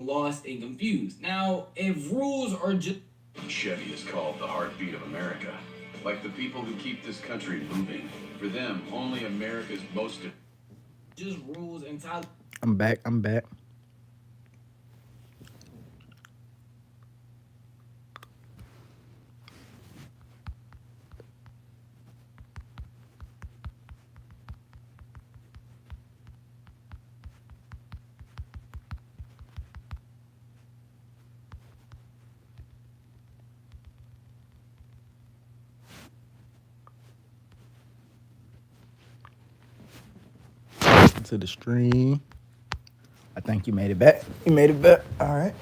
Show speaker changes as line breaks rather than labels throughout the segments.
lost and confused. Now, if rules are just
Chevy is called the heartbeat of America. Like the people who keep this country moving. For them, only America's most
just rules and Tyler.
I'm back. I'm back. To the stream. I think you made it back. You made it back. All right.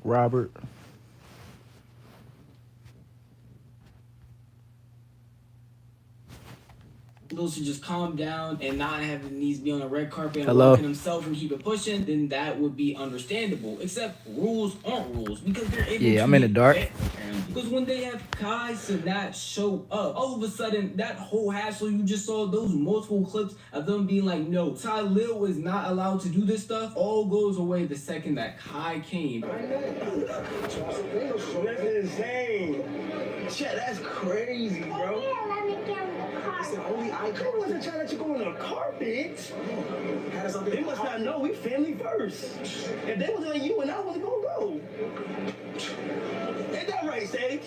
Robert.
Should just calm down and not have the knees be on the red carpet and
Hello.
working himself and keep it pushing, then that would be understandable. Except rules aren't rules because they're able to.
Yeah, I'm in the dark.
Because when they have Kai Cenat show up, all of a sudden that whole hassle you just saw, those multiple clips of them being like, no, Ty Lil is not allowed to do this stuff, all goes away the second that Kai came.
That's insane. Chat, that's crazy, bro. Only I wasn't trying to let you go on the carpet. They must not know we family first. If they was on you and I wasn't gonna go. Ain't that right, Sage?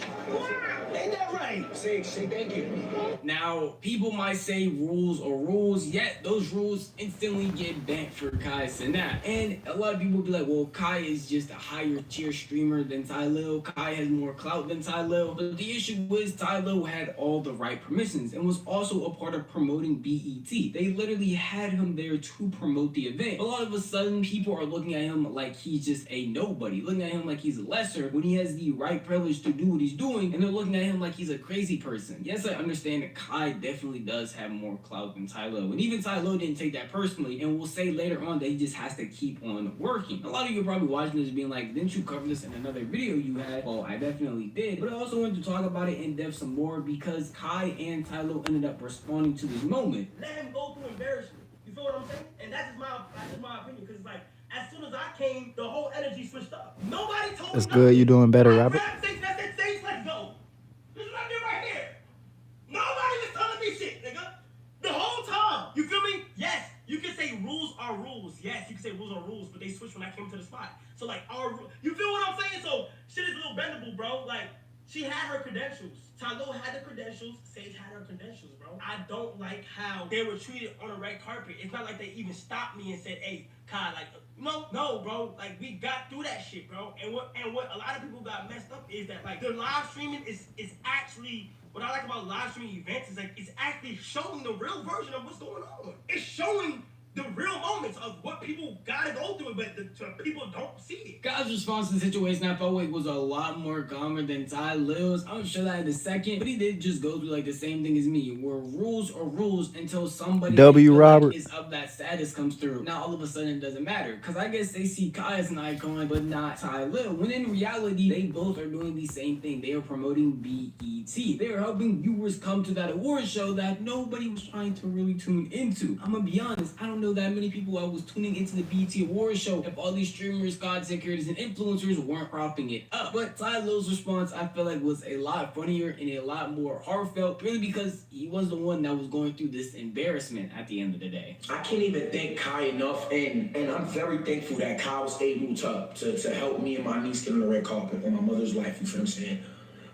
Ain't that right? Sage, say thank you.
Now, people might say rules are rules, yet those rules instantly get bent for Kai Cenat. And a lot of people be like, well, Kai is just a higher tier streamer than Ty Lil. Kai has more clout than Ty Lil. But the issue was Ty Lil had all the right permissions and was also a part of promoting BET. They literally had him there to promote the event. A lot of a sudden, people are looking at him like he's just a nobody, looking at him like he's a lesser when he has the right privilege to do what he's doing, and they're looking at him like he's a crazy person. Yes, I understand that Kai definitely does have more clout than Ty Lil, and even Ty Lil didn't take that personally, and we'll say later on that he just has to keep on working. A lot of you are probably watching this being like, didn't you cover this in another video you had? Well, I definitely did, but I also wanted to talk about it in depth some more because Kai and Ty Lil ended up responding to this moment.
Let him go through embarrassment. You feel what I'm saying? And that's just my opinion, because like, as soon as I came, the whole energy switched up. Nobody told me.
That's good. You doing better, Robert.
I said, let's go. This is what I did right here. Nobody was telling me shit, nigga. The whole time. You feel me? Yes, you can say rules are rules. Yes, you can say rules are rules, but they switched when I came to the spot. So like, you feel what I'm saying? So shit is a little bendable, bro. Like, she had her credentials. Ty Lil had the credentials. Sage had her credentials, bro. I don't like how they were treated on a red carpet. It's not like they even stopped me and said, hey, Kai, like, no, bro. Like, we got through that shit, bro. And what a lot of people got messed up is that, like, the live streaming is actually, what I like about live streaming events is, like, it's actually showing the real version of what's going on. It's showing the real moments of what people gotta go through, but the people don't see it.
Kai's response to the situation I felt like was a lot more calmer than Ty Lil's. I'm show that in a second, but he did just go through like the same thing as me, where rules are rules until somebody
Robert
is of that status comes through. Now all of a sudden it doesn't matter, because I guess they see Kai as an icon, but not Ty Lil. When in reality, they both are doing the same thing. They are promoting BET. They are helping viewers come to that award show that nobody was trying to really tune into. I'm gonna be honest, I don't know that many people I was tuning into the BET Awards show if all these streamers, content creators, and influencers weren't propping it up. But Ty Lil's response, I feel like, was a lot funnier and a lot more heartfelt, really because he was the one that was going through this embarrassment at the end of the day.
I can't even thank Kai enough, and I'm very thankful that Kai was able to help me and my niece get on the red carpet on my mother's life, you feel what I'm saying?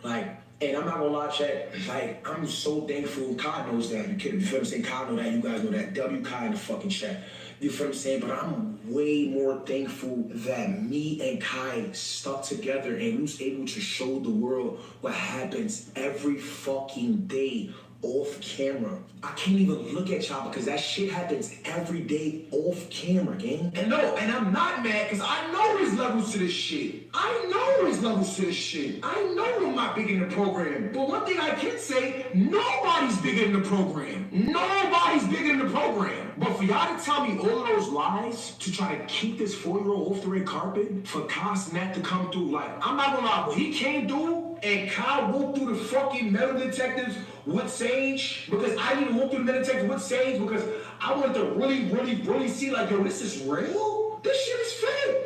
Like, and I'm not gonna lie, chat, like, I'm so thankful. Kai knows that, you feel what I'm saying? Kai know that, you guys know that. W Kai in the fucking chat. You feel what I'm saying? But I'm way more thankful that me and Kai stuck together and we was able to show the world what happens every fucking day off camera. I can't even look at y'all because that shit happens every day off camera, gang. And no, and I'm not mad because I know there's levels to this shit. I know there's levels to this shit. I know I'm not big in the program. But one thing I can say, nobody's bigger in the program. Nobody's bigger in the program. But for y'all to tell me all of those lies to try to keep this 4-year-old off the red carpet, for Cosmat to come through, like, I'm not gonna lie, what he came through and Kyle walked through the fucking metal detectives with Sage, because I didn't walk through the metal detectives with Sage because I wanted to really see, like, yo, this is real? This shit is fake.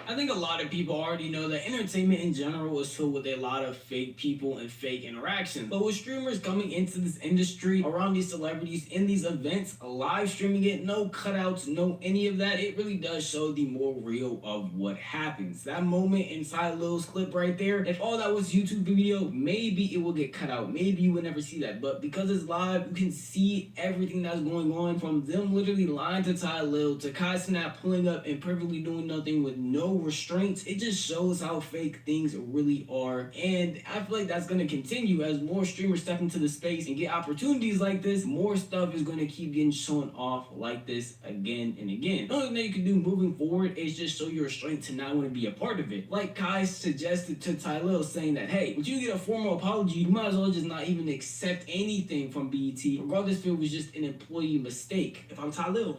I think a lot of people already know that entertainment in general is filled with a lot of fake people and fake interactions. But with streamers coming into this industry, around these celebrities, in these events, live streaming it, no cutouts, no any of that, it really does show the more real of what happens. That moment inside Lil's clip right there, if all that was YouTube video, maybe it will get cut out. Maybe you would never see that. But because it's live, you can see everything that's going on, from them literally lying to Ty Lil, to Kai Snap pulling up and perfectly doing nothing with no restraints. It just shows how fake things really are, and I feel like that's going to continue as more streamers step into the space and get opportunities like this. More stuff is going to keep getting shown off like this again and again. The only thing that you can do moving forward is just show your restraint to not want to be a part of it, like Kai suggested to Ty Lil, saying that, hey, when you get a formal apology, you might as well just not even accept anything from BET, regardless if it was just an employee mistake.
If I'm Ty Lil,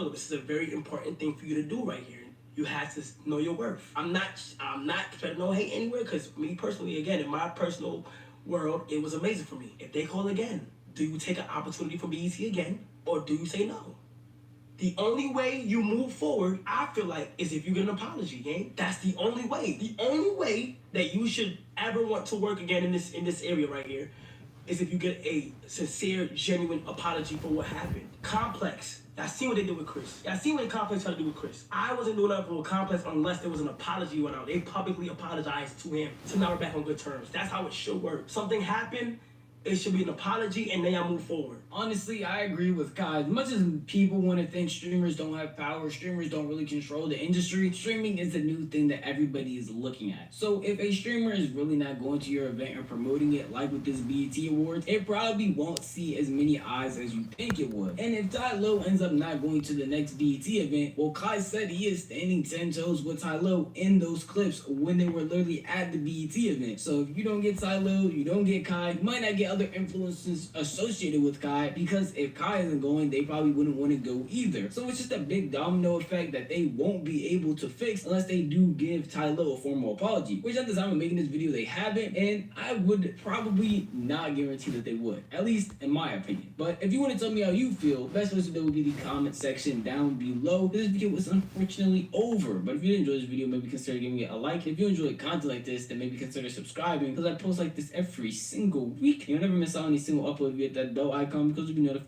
this is a very important thing for you to do right here. You have to know your worth. I'm not spreading no hate anywhere, because me personally, again, in my personal world, it was amazing for me. If they call again, do you take an opportunity from BET again, or do you say no? The only way you move forward, I feel like, is if you get an apology, gang. That's the only way. The only way that you should ever want to work again in this area right here is if you get a sincere, genuine apology for what happened. Complex. I seen what they did with Chris. I seen what Complex tried to do with Chris. I wasn't doing nothing with Complex unless there was an apology went out. They publicly apologized to him. So now we're back on good terms. That's how it should work. Something happened, it should be an apology, and then y'all move forward.
Honestly, I agree with Kai. As much as people want to think streamers don't have power, streamers don't really control the industry, streaming is the new thing that everybody is looking at. So if a streamer is really not going to your event and promoting it, like with this BET Awards, it probably won't see as many eyes as you think it would. And if Ty Lil ends up not going to the next BET event, well, Kai said he is standing 10 toes with Ty Lil in those clips when they were literally at the BET event. So if you don't get Ty Lil, you don't get Kai, you might not get other influences associated with Kai, because if Kai isn't going, they probably wouldn't want to go either. So it's just a big domino effect that they won't be able to fix unless they do give Ty Lil a formal apology, which at the time of making this video they haven't, and I would probably not guarantee that they would, at least in my opinion. But if you want to tell me how you feel, best place to do would be the comment section down below. This video was unfortunately over, but if you did enjoy this video, maybe consider giving it a like. If you enjoy content like this, then maybe consider subscribing, because I post like this every single week. You'll never miss out on any single upload if you hit that bell icon, because you'll be notified.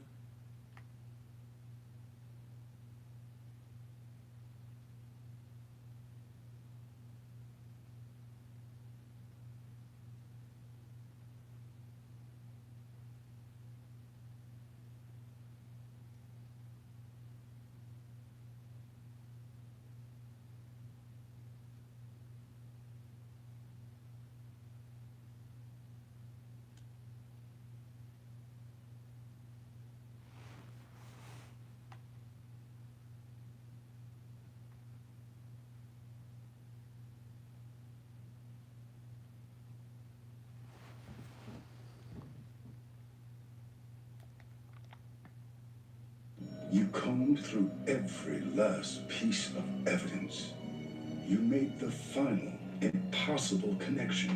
You combed through every last piece of evidence. You made the final, impossible connection.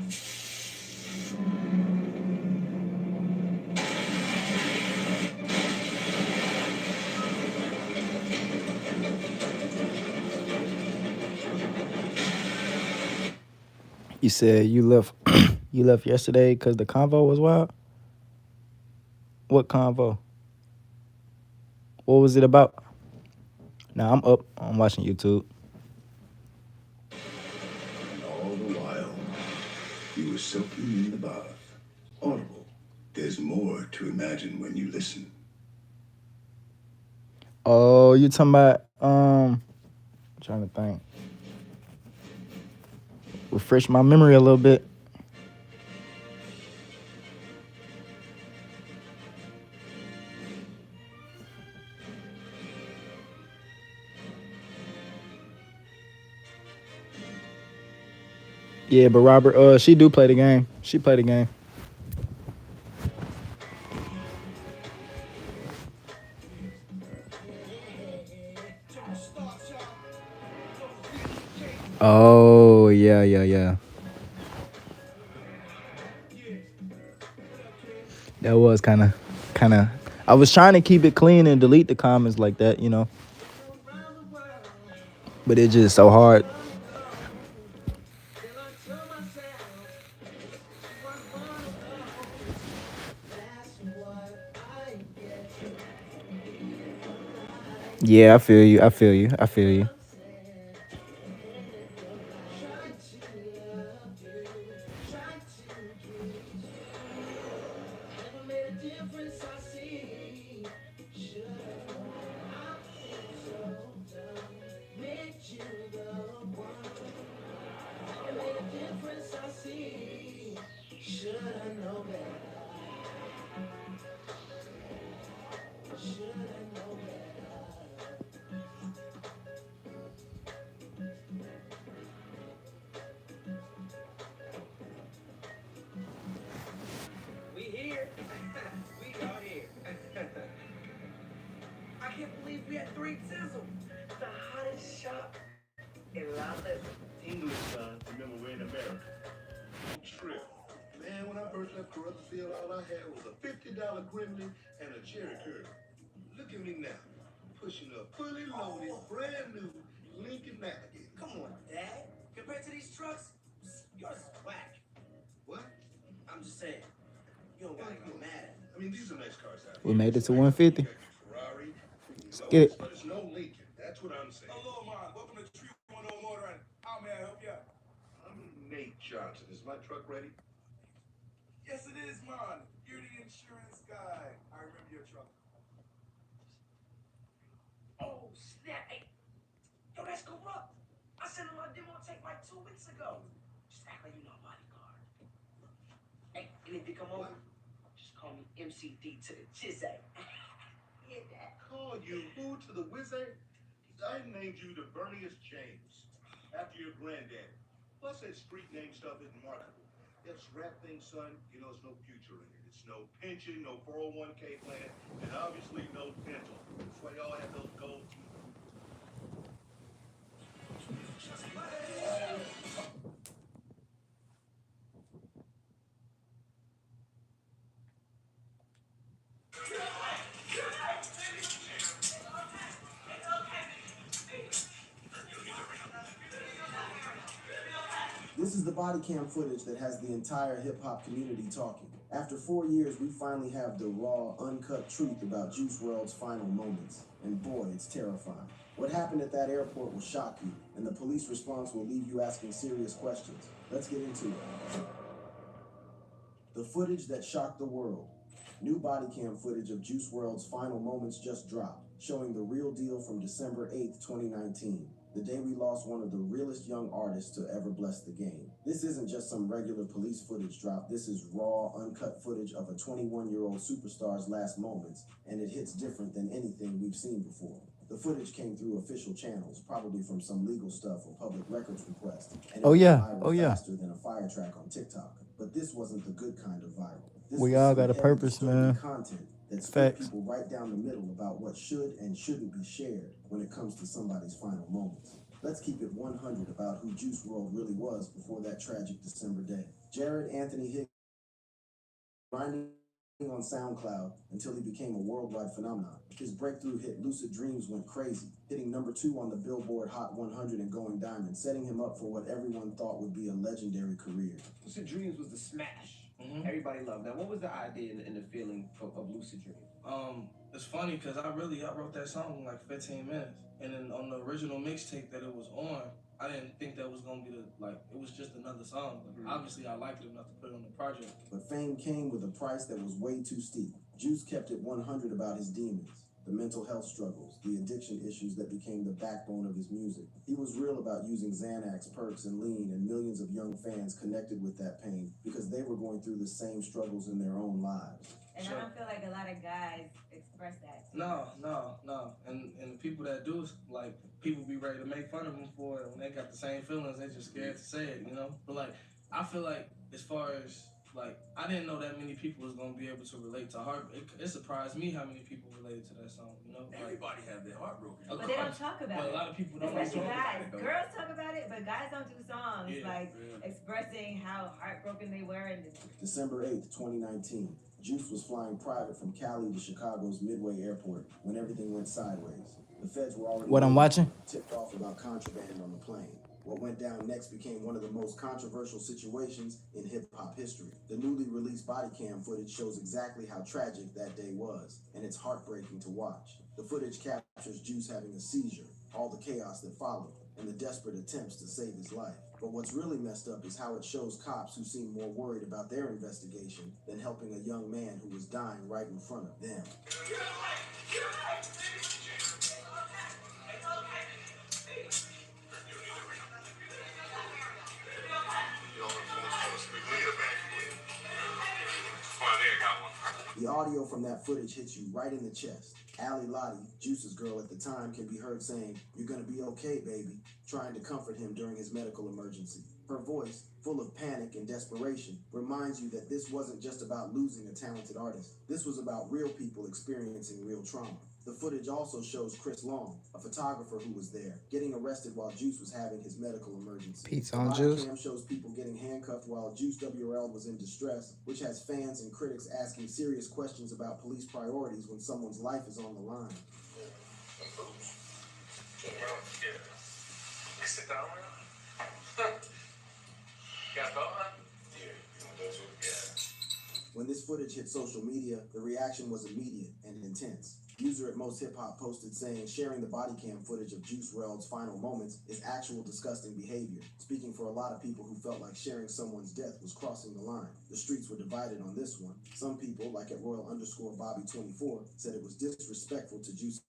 You said you left you left yesterday because the convo was wild? What convo? What was it about? Now I'm up. I'm watching YouTube.
And all the while, you were soaking in the bath. Audible. There's more to imagine when you listen.
Oh, you talking about I'm trying to think. Refresh my memory a little bit. Yeah, but Robert, she do play the game. She play the game. Oh yeah, yeah, yeah. That was kind of. I was trying to keep it clean and delete the comments like that, you know, but it's just so hard. Yeah, I feel you. I feel you. I feel you.
We here. We are here. I can't believe we had 3 sizzle. The hottest shop in London. English, son. Remember, we're in America.
Trip. Man, when I first left Carruthersville, all I had was a $50 Gremlin and a cherry curve. Look at me now, pushing a fully loaded, brand new Lincoln Navigator.
Come on, Dad. Compared to these trucks, yours is whack.
What?
I'm just saying. You don't gotta get mad at me.
I mean, these are nice cars out
We
here.
made it to
It's nice.
150.
You got your Ferrari,
Let's
Lotus,
get it.
but it's no Lincoln. That's what I'm saying.
Hello, man. Welcome to 310 Motor. How may I help you?
I'm Nate Johnson. Is my truck ready?
Yes, it is, man. You're the insurance guy. I remember your truck.
Oh, snap. Hey, yo, that's corrupt. I sent him my demo tape like 2 weeks ago. Just act like you know bodyguard. Hey, and if you come over, just call me MCD to the Chizay. Hear that?
Call you who to the wizard? I named you the Bernius James, after your granddaddy. Plus, that street name stuff isn't marketable. This rap thing, son, you know, there's no future in it. It's no pension, no 401k plan, and obviously no dental. That's why y'all have those gold teeth.
This is the body cam footage that has the entire hip hop community talking. After 4 years, we finally have the raw, uncut truth about Juice WRLD's final moments. And boy, it's terrifying. What happened at that airport will shock you, and the police response will leave you asking serious questions. Let's get into it. The footage that shocked the world. New body cam footage of Juice WRLD's final moments just dropped, showing the real deal from December 8th, 2019. The day we lost one of the realest young artists to ever bless the game. This isn't just some regular police footage drop. This is raw, uncut footage of a 21-year-old superstar's last moments, and it hits different than anything we've seen before. The footage came through official channels, probably from some legal stuff or public records request, and it
Oh
went
yeah.
viral
Oh yeah.
faster than a fire track on TikTok. But this wasn't the good kind of viral. This
We
was
all
some
got a
heavy,
purpose,
disturbing
man.
content that split
Facts.
people right down the middle about what should and shouldn't be shared when it comes to somebody's final moments. Let's keep it 100 about who Juice WRLD really was before that tragic December day. Jared Anthony Hicks grinding on SoundCloud until he became a worldwide phenomenon. His breakthrough hit Lucid Dreams went crazy, hitting #2 on the Billboard Hot 100 and going diamond, setting him up for what everyone thought would be a legendary career.
Lucid Dreams was the smash. Everybody loved that. What was the idea and the feeling of Lucid Dreams?
It's funny because I wrote that song in like 15 minutes, and then on the original mixtape that it was on, I didn't think that was gonna be it was just another song. But obviously, I liked it enough to put it on the project.
But fame came with a price that was way too steep. Juice kept it 100 about his demons, the mental health struggles, the addiction issues that became the backbone of his music. He was real about using Xanax, perks, and lean, and millions of young fans connected with that pain because they were going through the same struggles in their own lives.
And I don't feel like a lot of guys express that.
No. And people that do, like, people be ready to make fun of them for it. When they got the same feelings, they just scared to say it, you know? But, like, I feel like as far as, like, I didn't know that many people was going to be able to relate to Heart. It surprised me how many people related to that song, you know?
Everybody have their heart broken.
Of
But they don't
course.
talk about
But
it.
a lot of people don't
Especially
talk
guys.
about it, though.
Girls talk about it, but guys don't do songs expressing how heartbroken they were. And
December 8th, 2019. Juice was flying private from Cali to Chicago's Midway Airport when everything went sideways. The feds were already
What I'm watching?
tipped off about contraband on the plane. What went down next became one of the most controversial situations in hip-hop history. The newly released body cam footage shows exactly how tragic that day was, and it's heartbreaking to watch. The footage captures Juice having a seizure, all the chaos that followed, and the desperate attempts to save his life. But what's really messed up is how it shows cops who seem more worried about their investigation than helping a young man who was dying right in front of them. The audio from that footage hits you right in the chest. Ali Lottie, Juice's girl at the time, can be heard saying, "You're gonna be okay, baby," trying to comfort him during his medical emergency. Her voice, full of panic and desperation, reminds you that this wasn't just about losing a talented artist. This was about real people experiencing real trauma. The footage also shows Chris Long, a photographer who was there, getting arrested while Juice was having his medical emergency.
Pizza
The
on
body
Juice.
cam shows people getting handcuffed while Juice WRL was in distress, which has fans and critics asking serious questions about police priorities when someone's life is on the line.
Sit down, man. Got belt, man? Yeah, you want those? Yeah.
When this footage hit social media, the reaction was immediate and intense. User at Most Hip Hop posted saying sharing the body cam footage of Juice WRLD's final moments is actual disgusting behavior, speaking for a lot of people who felt like sharing someone's death was crossing the line. The streets were divided on this one. Some people, like at Royal_Bobby24, said it was disrespectful to Juice's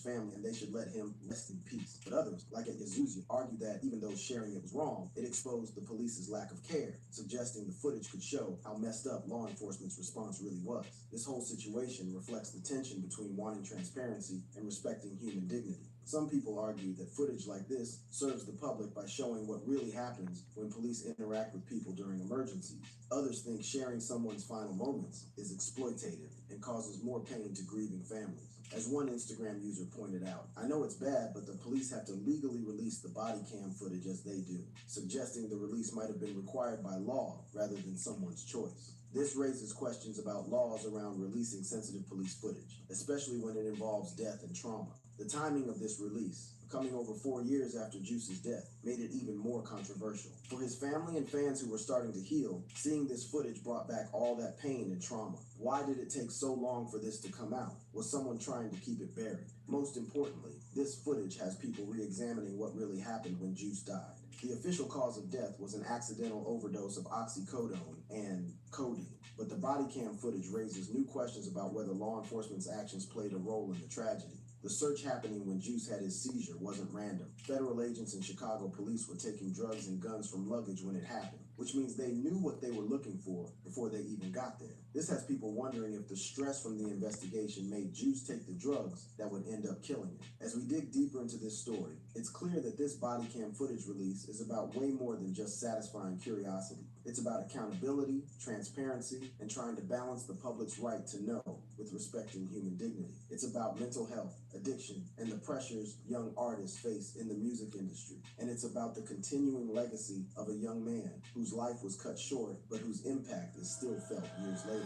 family and they should let him rest in peace. But others, like at Yazuzia, argued that even though sharing it was wrong, it exposed the police's lack of care, suggesting the footage could show how messed up law enforcement's response really was. This whole situation reflects the tension between wanting transparency and respecting human dignity. Some people argue that footage like this serves the public by showing what really happens when police interact with people during emergencies. Others think sharing someone's final moments is exploitative and causes more pain to grieving families. As one Instagram user pointed out, "I know it's bad, but the police have to legally release the body cam footage as they do," suggesting the release might have been required by law rather than someone's choice. This raises questions about laws around releasing sensitive police footage, especially when it involves death and trauma. The timing of this release, coming over 4 years after Juice's death, made it even more controversial. For his family and fans who were starting to heal, seeing this footage brought back all that pain and trauma. Why did it take so long for this to come out? Was someone trying to keep it buried? Most importantly, this footage has people re-examining what really happened when Juice died. The official cause of death was an accidental overdose of oxycodone and codeine, but the body cam footage raises new questions about whether law enforcement's actions played a role in the tragedy. The search happening when Juice had his seizure wasn't random. Federal agents and Chicago police were taking drugs and guns from luggage when it happened, which means they knew what they were looking for before they even got there. This has people wondering if the stress from the investigation made Juice take the drugs that would end up killing him. As we dig deeper into this story, it's clear that this body cam footage release is about way more than just satisfying curiosity. It's about accountability, transparency, and trying to balance the public's right to know with respecting human dignity. It's about mental health, addiction, and the pressures young artists face in the music industry. And it's about the continuing legacy of a young man whose life was cut short, but whose impact is still felt years later.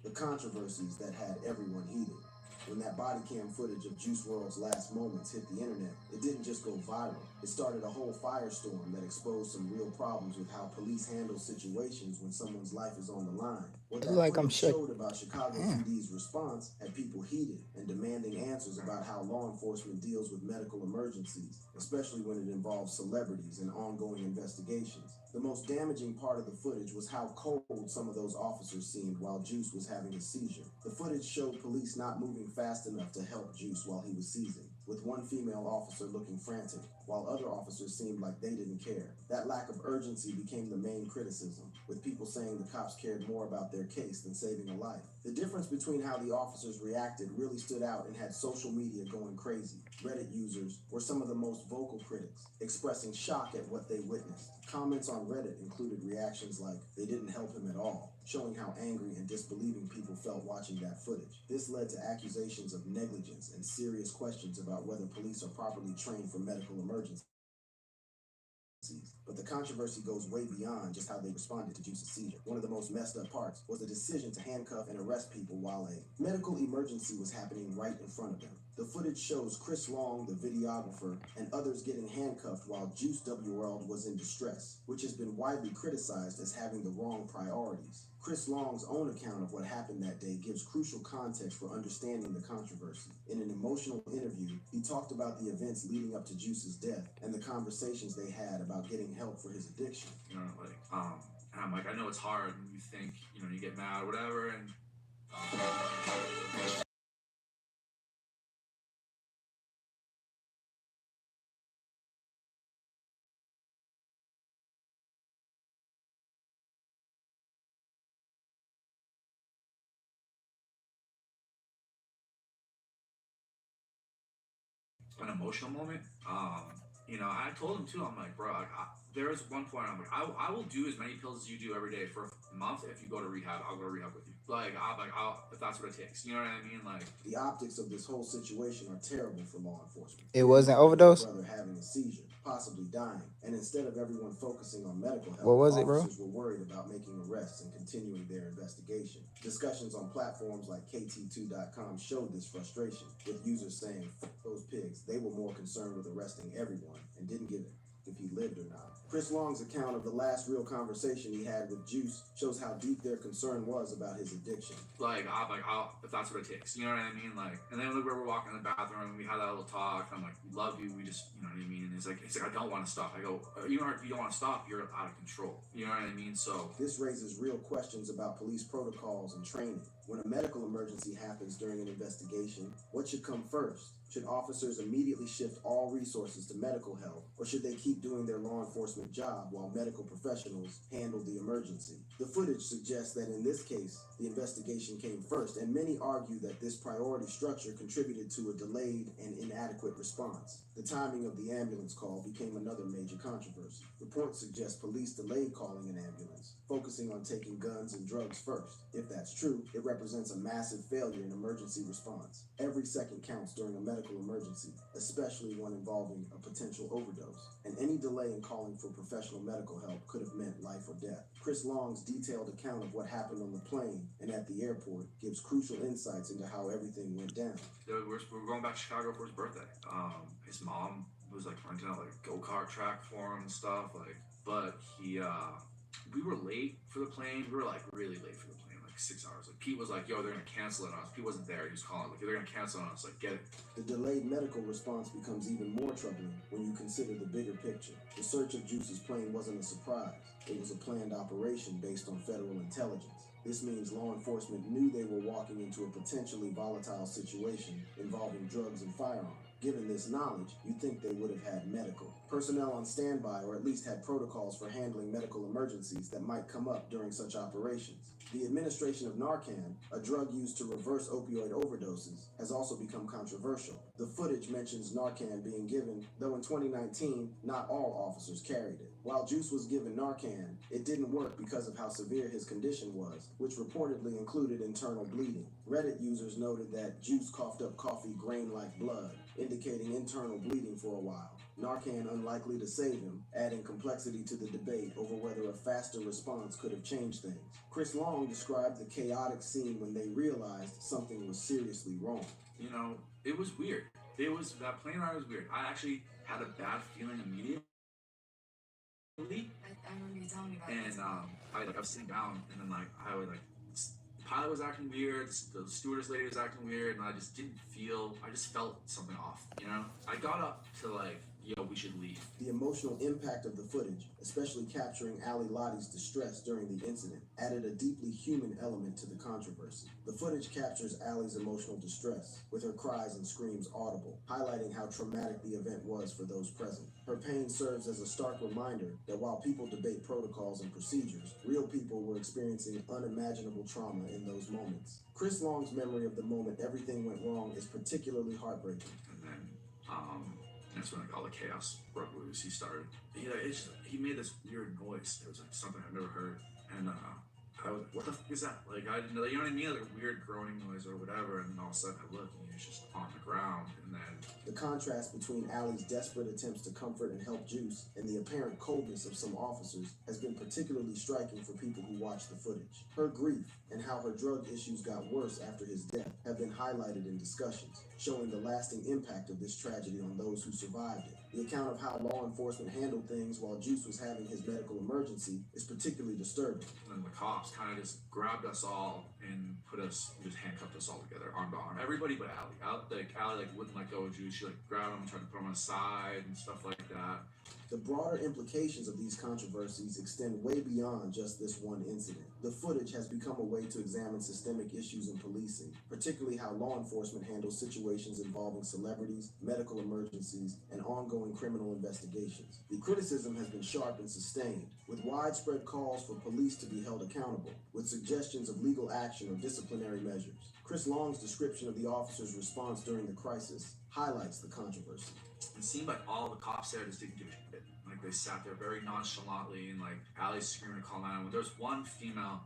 The controversies that had everyone heated. When that body cam footage of Juice WRLD's last moments hit the internet, it didn't just go viral. It started a whole firestorm that exposed some real problems with how police handle situations when someone's life is on the line. What that footage showed about Chicago PD's response had people heated and demanding answers about how law enforcement deals with medical emergencies, especially when it involves celebrities and ongoing investigations. The most damaging part of the footage was how cold some of those officers seemed while Juice was having a seizure. The footage showed police not moving fast enough to help Juice while he was seizing. with one female officer looking frantic, while other officers seemed like they didn't care. That lack of urgency became the main criticism, with people saying the cops cared more about their case than saving a life. The difference between how the officers reacted really stood out and had social media going crazy. Reddit users were some of the most vocal critics, expressing shock at what they witnessed. Comments on Reddit included reactions like, "They didn't help him at all," showing how angry and disbelieving people felt watching that footage. This led to accusations of negligence and serious questions about whether police are properly trained for medical emergencies. But the controversy goes way beyond just how they responded to Juice's seizure. One of the most messed up parts was the decision to handcuff and arrest people while a medical emergency was happening right in front of them. The footage shows Chris Long, the videographer, and others getting handcuffed while Juice WRLD was in distress, which has been widely criticized as having the wrong priorities. Chris Long's own account of what happened that day gives crucial context for understanding the controversy. In an emotional interview, he talked about the events leading up to Juice's death and the conversations they had about getting help for his addiction.
You know, like, and I'm like, I know it's hard when you think, you know, you get mad or whatever, and an emotional moment. You know, I told him too. I'm like, bro, there was one point I'm like, I will do as many pills as you do every day for a month. If you go to rehab, I'll go to rehab with you. I'll if that's what it takes. You know what I mean? Like,
the optics of this whole situation are terrible for law enforcement.
It was an overdose?
Brother having a seizure, possibly dying, and instead of everyone focusing on medical health,
What was it, bro?
officers were worried about making arrests and continuing their investigation. Discussions on platforms like KT2.com showed this frustration, with users saying, "Fuck those pigs, they were more concerned with arresting everyone and didn't give it if he lived or not." Chris Long's account of the last real conversation he had with Juice shows how deep their concern was about his addiction.
I'll if that's what it takes. You know what I mean? Like, and then we were walking in the bathroom and we had that little talk. I'm like, we love you. We just, you know what I mean? And he's like, I don't want to stop. I go, even if you don't want to stop, you're out of control. You know what I mean? So
this raises real questions about police protocols and training. When a medical emergency happens during an investigation, what should come first? Should officers immediately shift all resources to medical help, or should they keep doing their law enforcement job while medical professionals handle the emergency? The footage suggests that in this case, the investigation came first, and many argue that this priority structure contributed to a delayed and inadequate response. The timing of the ambulance call became another major controversy. Reports suggest police delayed calling an ambulance, focusing on taking guns and drugs first. If that's true, it represents a massive failure in emergency response. Every second counts during a medical emergency, especially one involving a potential overdose, and any delay in calling for professional medical help could have meant life or death. Chris Long's detailed account of what happened on the plane and at the airport gives crucial insights into how everything went down.
we're going back to Chicago for his birthday. His mom was like renting out like a go-kart track for him and stuff. Like, but we were late for the plane. We were like really late for the plane, like 6 hours. Like Pete was like, "Yo, they're gonna cancel it on us." Pete wasn't there. He was calling like, "They're gonna cancel it on us." Like, get it.
The delayed medical response becomes even more troubling when you consider the bigger picture. The search of Juice's plane wasn't a surprise. It was a planned operation based on federal intelligence. This means law enforcement knew they were walking into a potentially volatile situation involving drugs and firearms. Given this knowledge, you'd think they would have had medical personnel on standby, or at least had protocols for handling medical emergencies that might come up during such operations. The administration of Narcan, a drug used to reverse opioid overdoses, has also become controversial. The footage mentions Narcan being given, though in 2019, not all officers carried it. While Juice was given Narcan, it didn't work because of how severe his condition was, which reportedly included internal bleeding. Reddit users noted that Juice coughed up coffee grain-like blood, indicating internal bleeding for a while. Narcan unlikely to save him, adding complexity to the debate over whether a faster response could have changed things. Chris Long described the chaotic scene when they realized something was seriously wrong.
You know, it was weird. That plane ride was weird. I actually had a bad feeling immediately.
I remember you telling me about
And
this.
I was sitting down, and then I was like, the pilot was acting weird, the stewardess lady was acting weird, and I just felt something off, you know? I got up to yo, we should leave.
The emotional impact of the footage, especially capturing Ali Lottie's distress during the incident, added a deeply human element to the controversy. The footage captures Ali's emotional distress, with her cries and screams audible, highlighting how traumatic the event was for those present. Her pain serves as a stark reminder that while people debate protocols and procedures, real people were experiencing unimaginable trauma in those moments. Chris Long's memory of the moment everything went wrong is particularly heartbreaking.
And then, that's when like all the chaos broke loose. He started, he made this weird noise. It was like something I've never heard. And I was, what the fuck is that? Like, I didn't know, you know what I mean? Like a weird groaning noise or whatever. And then all of a sudden I look and he's just on the ground. And then
the contrast between Ali's desperate attempts to comfort and help Juice and the apparent coldness of some officers has been particularly striking for people who watch the footage. Her grief and how her drug issues got worse after his death have been highlighted in discussions, showing the lasting impact of this tragedy on those who survived it. The account of how law enforcement handled things while Juice was having his medical emergency is particularly disturbing.
And then the cops kind of just grabbed us all and just handcuffed us all together, arm to arm. Everybody but Ali. Ali wouldn't let go of Juice. She grabbed him and tried to put him aside and stuff like that.
The broader implications of these controversies extend way beyond just this one incident. The footage has become a way to examine systemic issues in policing, particularly how law enforcement handles situations involving celebrities, medical emergencies, and ongoing criminal investigations. The criticism has been sharp and sustained, with widespread calls for police to be held accountable, with suggestions of legal action or disciplinary measures. Chris Long's description of the officer's response during the crisis highlights the controversy.
It seemed like all the cops there just didn't give a shit. Like they sat there very nonchalantly and like Ali's screaming to call 911. There was one female,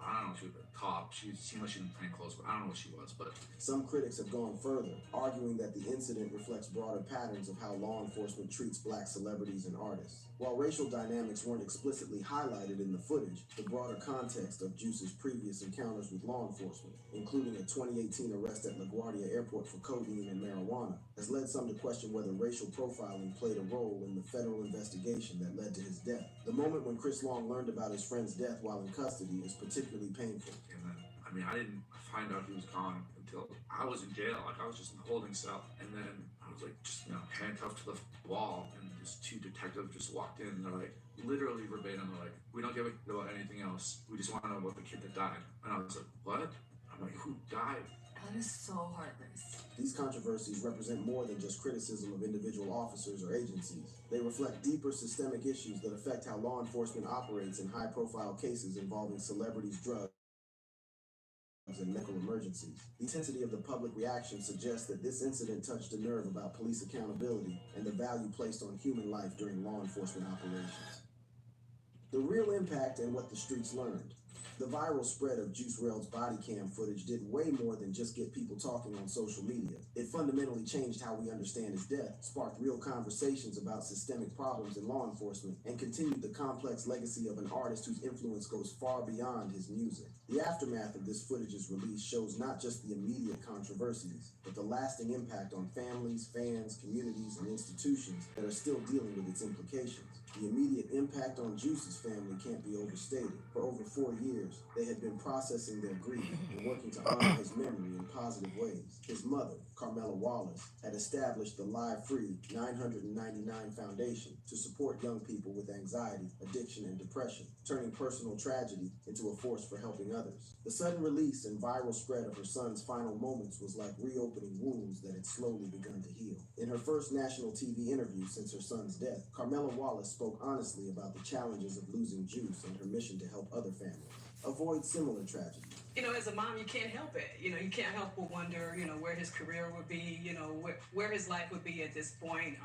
I don't know if she was a cop. She seemed like she was in plain clothes, but I don't know what she was. But
some critics have gone further, arguing that the incident reflects broader patterns of how law enforcement treats black celebrities and artists. While racial dynamics weren't explicitly highlighted in the footage, the broader context of Juice's previous encounters with law enforcement, including a 2018 arrest at LaGuardia Airport for codeine and marijuana, has led some to question whether racial profiling played a role in the federal investigation that led to his death. The moment when Chris Long learned about his friend's death while in custody is particularly painful.
And then, I didn't find out he was gone until I was in jail. Like, I was just in the holding cell. And then I was like, just, handcuffed to the wall. And these two detectives just walked in. And they're like, literally verbatim, they're like, we don't give a shit about anything else. We just want to know about the kid that died. And I was like, what? I'm like, who died?
That is so heartless.
These controversies represent more than just criticism of individual officers or agencies. They reflect deeper systemic issues that affect how law enforcement operates in high-profile cases involving celebrities, drugs, and medical emergencies. The intensity of the public reaction suggests that this incident touched a nerve about police accountability and the value placed on human life during law enforcement operations. The real impact and what the streets learned. The viral spread of Juice WRLD's body cam footage did way more than just get people talking on social media. It fundamentally changed how we understand his death, sparked real conversations about systemic problems in law enforcement, and continued the complex legacy of an artist whose influence goes far beyond his music. The aftermath of this footage's release shows not just the immediate controversies, but the lasting impact on families, fans, communities, and institutions that are still dealing with its implications. The immediate impact on Juice's family can't be overstated. For over 4 years, they had been processing their grief and working to honor his memory in positive ways. His mother, Carmela Wallace, had established the Live Free 999 Foundation to support young people with anxiety, addiction, and depression, turning personal tragedy into a force for helping others. The sudden release and viral spread of her son's final moments was like reopening wounds that had slowly begun to heal. In her first national TV interview since her son's death, Carmela Wallace spoke honestly about the challenges of losing Juice and her mission to help other families avoid similar tragedies.
As a mom, you can't help it. You can't help but wonder, where his career would be, where his life would be at this point.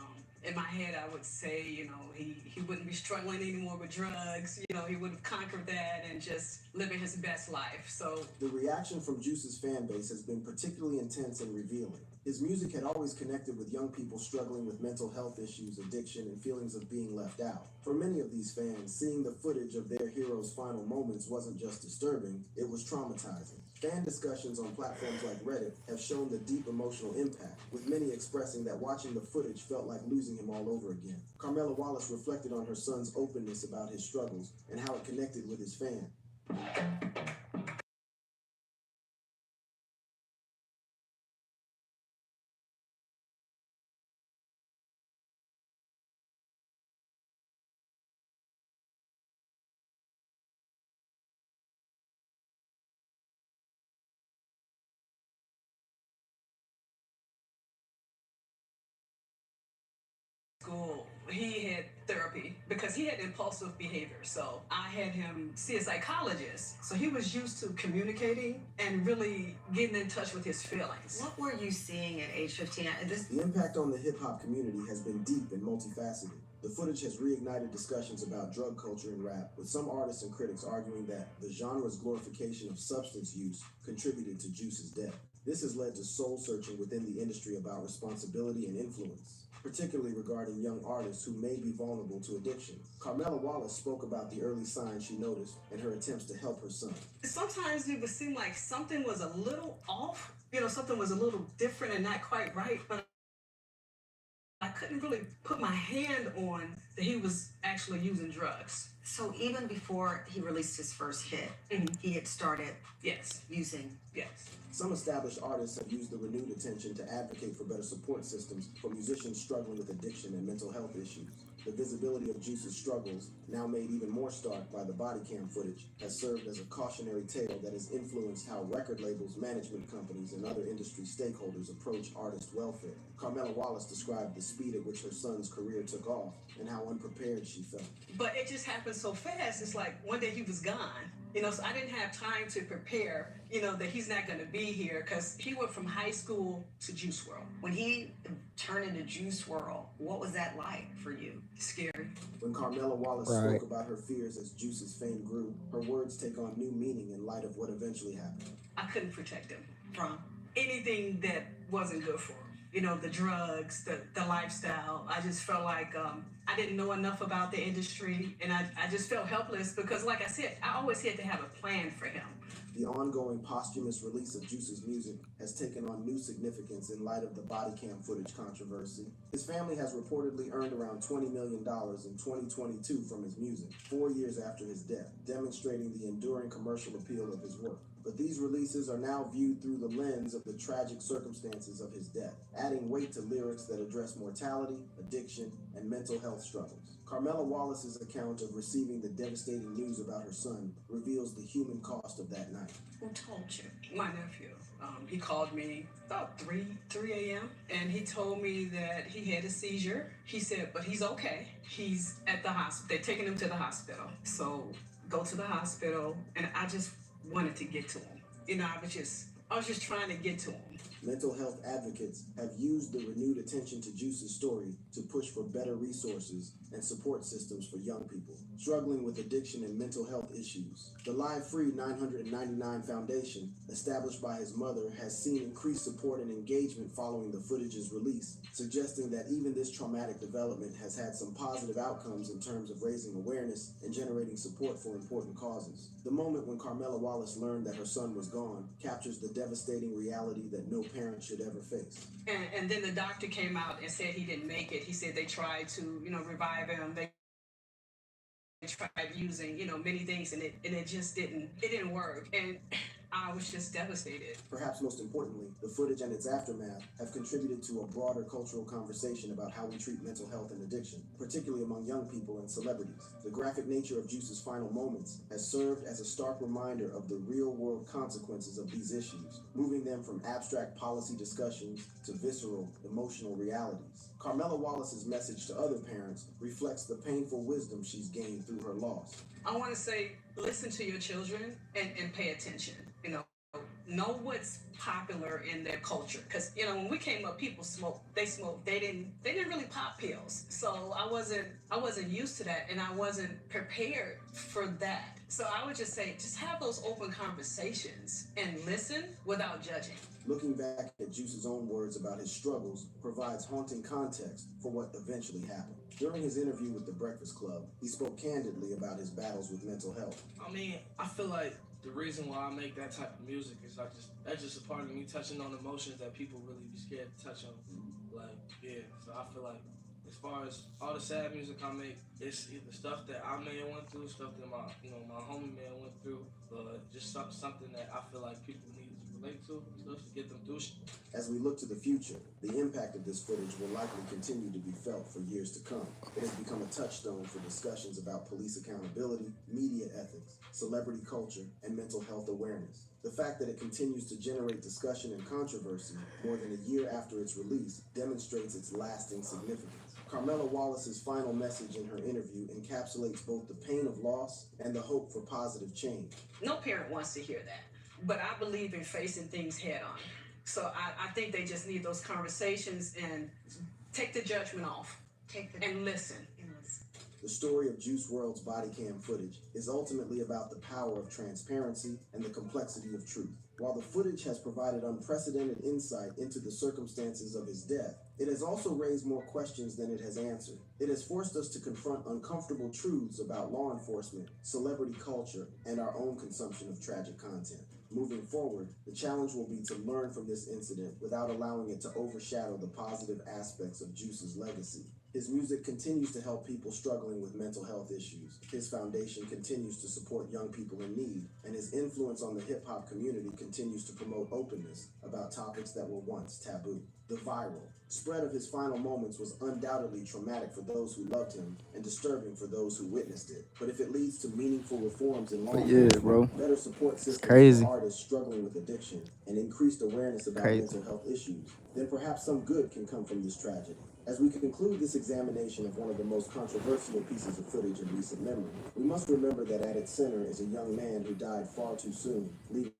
In my head, I would say, he wouldn't be struggling anymore with drugs. He would have conquered that and just living his best life. So
the reaction from Juice's fan base has been particularly intense and revealing. His music had always connected with young people struggling with mental health issues, addiction, and feelings of being left out. For many of these fans, seeing the footage of their hero's final moments wasn't just disturbing, it was traumatizing. Fan discussions on platforms like Reddit have shown the deep emotional impact, with many expressing that watching the footage felt like losing him all over again. Carmela Wallace reflected on her son's openness about his struggles and how it connected with his fans.
school, he had therapy because he had impulsive behavior. So I had him see a psychologist. So he was used to communicating and really getting in touch with his feelings.
What were you seeing at age 15?
The impact on the hip-hop community has been deep and multifaceted. The footage has reignited discussions about drug culture in rap, with some artists and critics arguing that the genre's glorification of substance use contributed to Juice's death. This has led to soul-searching within the industry about responsibility and influence, particularly regarding young artists who may be vulnerable to addiction. Carmela Wallace spoke about the early signs she noticed and her attempts to help her son.
Sometimes it would seem like something was a little off, something was a little different and not quite right, but I couldn't really put my hand on that he was actually using drugs.
So even before he released his first hit, he had started using.
Yes.
Some established artists have used the renewed attention to advocate for better support systems for musicians struggling with addiction and mental health issues. The visibility of Juice's struggles, now made even more stark by the body cam footage, has served as a cautionary tale that has influenced how record labels, management companies, and other industry stakeholders approach artist welfare. Carmela Wallace described the speed at which her son's career took off and how unprepared she felt.
But it just happened so fast. It's like one day he was gone. So I didn't have time to prepare, that he's not going to be here because he went from high school to Juice WRLD.
When he turned into Juice WRLD, what was that like for you?
Scary.
When Carmela Wallace spoke about her fears as Juice's fame grew, her words take on new meaning in light of what eventually happened.
I couldn't protect him from anything that wasn't good for him. The drugs, the lifestyle. I just felt like I didn't know enough about the industry, and I just felt helpless because, like I said, I always had to have a plan for him.
The ongoing posthumous release of Juice's music has taken on new significance in light of the body cam footage controversy. His family has reportedly earned around $20 million in 2022 from his music, 4 years after his death, demonstrating the enduring commercial appeal of his work. But these releases are now viewed through the lens of the tragic circumstances of his death, adding weight to lyrics that address mortality, addiction, and mental health struggles. Carmela Wallace's account of receiving the devastating news about her son reveals the human cost of that night.
Who told you? My nephew. He called me about 3 a.m. and he told me that he had a seizure. He said, but he's okay. He's at the hospital. They're taking him to the hospital. So go to the hospital, and I just wanted to get to him. I was just trying to get to him.
Mental health advocates have used the renewed attention to Juice's story to push for better resources and support systems for young people struggling with addiction and mental health issues. The Live Free 999 Foundation, established by his mother, has seen increased support and engagement following the footage's release, suggesting that even this traumatic development has had some positive outcomes in terms of raising awareness and generating support for important causes. The moment when Carmela Wallace learned that her son was gone captures the devastating reality that no parent should ever face.
And then the doctor came out and said he didn't make it. He said they tried to, revive him. They tried using, many things, and it just didn't work. And I was just devastated.
Perhaps most importantly, the footage and its aftermath have contributed to a broader cultural conversation about how we treat mental health and addiction, particularly among young people and celebrities. The graphic nature of Juice's final moments has served as a stark reminder of the real-world consequences of these issues, moving them from abstract policy discussions to visceral, emotional realities. Carmela Wallace's message to other parents reflects the painful wisdom she's gained through her loss.
I want to say, listen to your children and pay attention. Know what's popular in their culture. Because, when we came up, people smoked. They smoked. They didn't really pop pills. So I wasn't used to that, and I wasn't prepared for that. So I would just say, just have those open conversations and listen without judging.
Looking back at Juice's own words about his struggles provides haunting context for what eventually happened. During his interview with The Breakfast Club, he spoke candidly about his battles with mental health.
I feel like the reason why I make that type of music is that's just a part of me touching on emotions that people really be scared to touch on. So I feel like as far as all the sad music I make, it's either stuff that I may have went through, stuff that my homie may have went through, but just something that I feel like people need to relate to, stuff to get them through shit.
As we look to the future, the impact of this footage will likely continue to be felt for years to come. It has become a touchstone for discussions about police accountability, media ethics, celebrity culture, and mental health awareness. The fact that it continues to generate discussion and controversy more than a year after its release demonstrates its lasting significance. Carmela Wallace's final message in her interview encapsulates both the pain of loss and the hope for positive change.
No parent wants to hear that, but I believe in facing things head on. So I think they just need those conversations and take the judgment off and listen.
The story of Juice WRLD's body cam footage is ultimately about the power of transparency and the complexity of truth. While the footage has provided unprecedented insight into the circumstances of his death, it has also raised more questions than it has answered. It has forced us to confront uncomfortable truths about law enforcement, celebrity culture, and our own consumption of tragic content. Moving forward, the challenge will be to learn from this incident without allowing it to overshadow the positive aspects of Juice's legacy. His music continues to help people struggling with mental health issues. His foundation continues to support young people in need, and his influence on the hip-hop community continues to promote openness about topics that were once taboo. The viral spread of his final moments was undoubtedly traumatic for those who loved him and disturbing for those who witnessed it. But if it leads to meaningful reforms in law enforcement, better support systems for artists struggling with addiction, and increased awareness about mental health issues, then perhaps some good can come from this tragedy. As we conclude this examination of one of the most controversial pieces of footage in recent memory, we must remember that at its center is a young man who died far too soon, leaving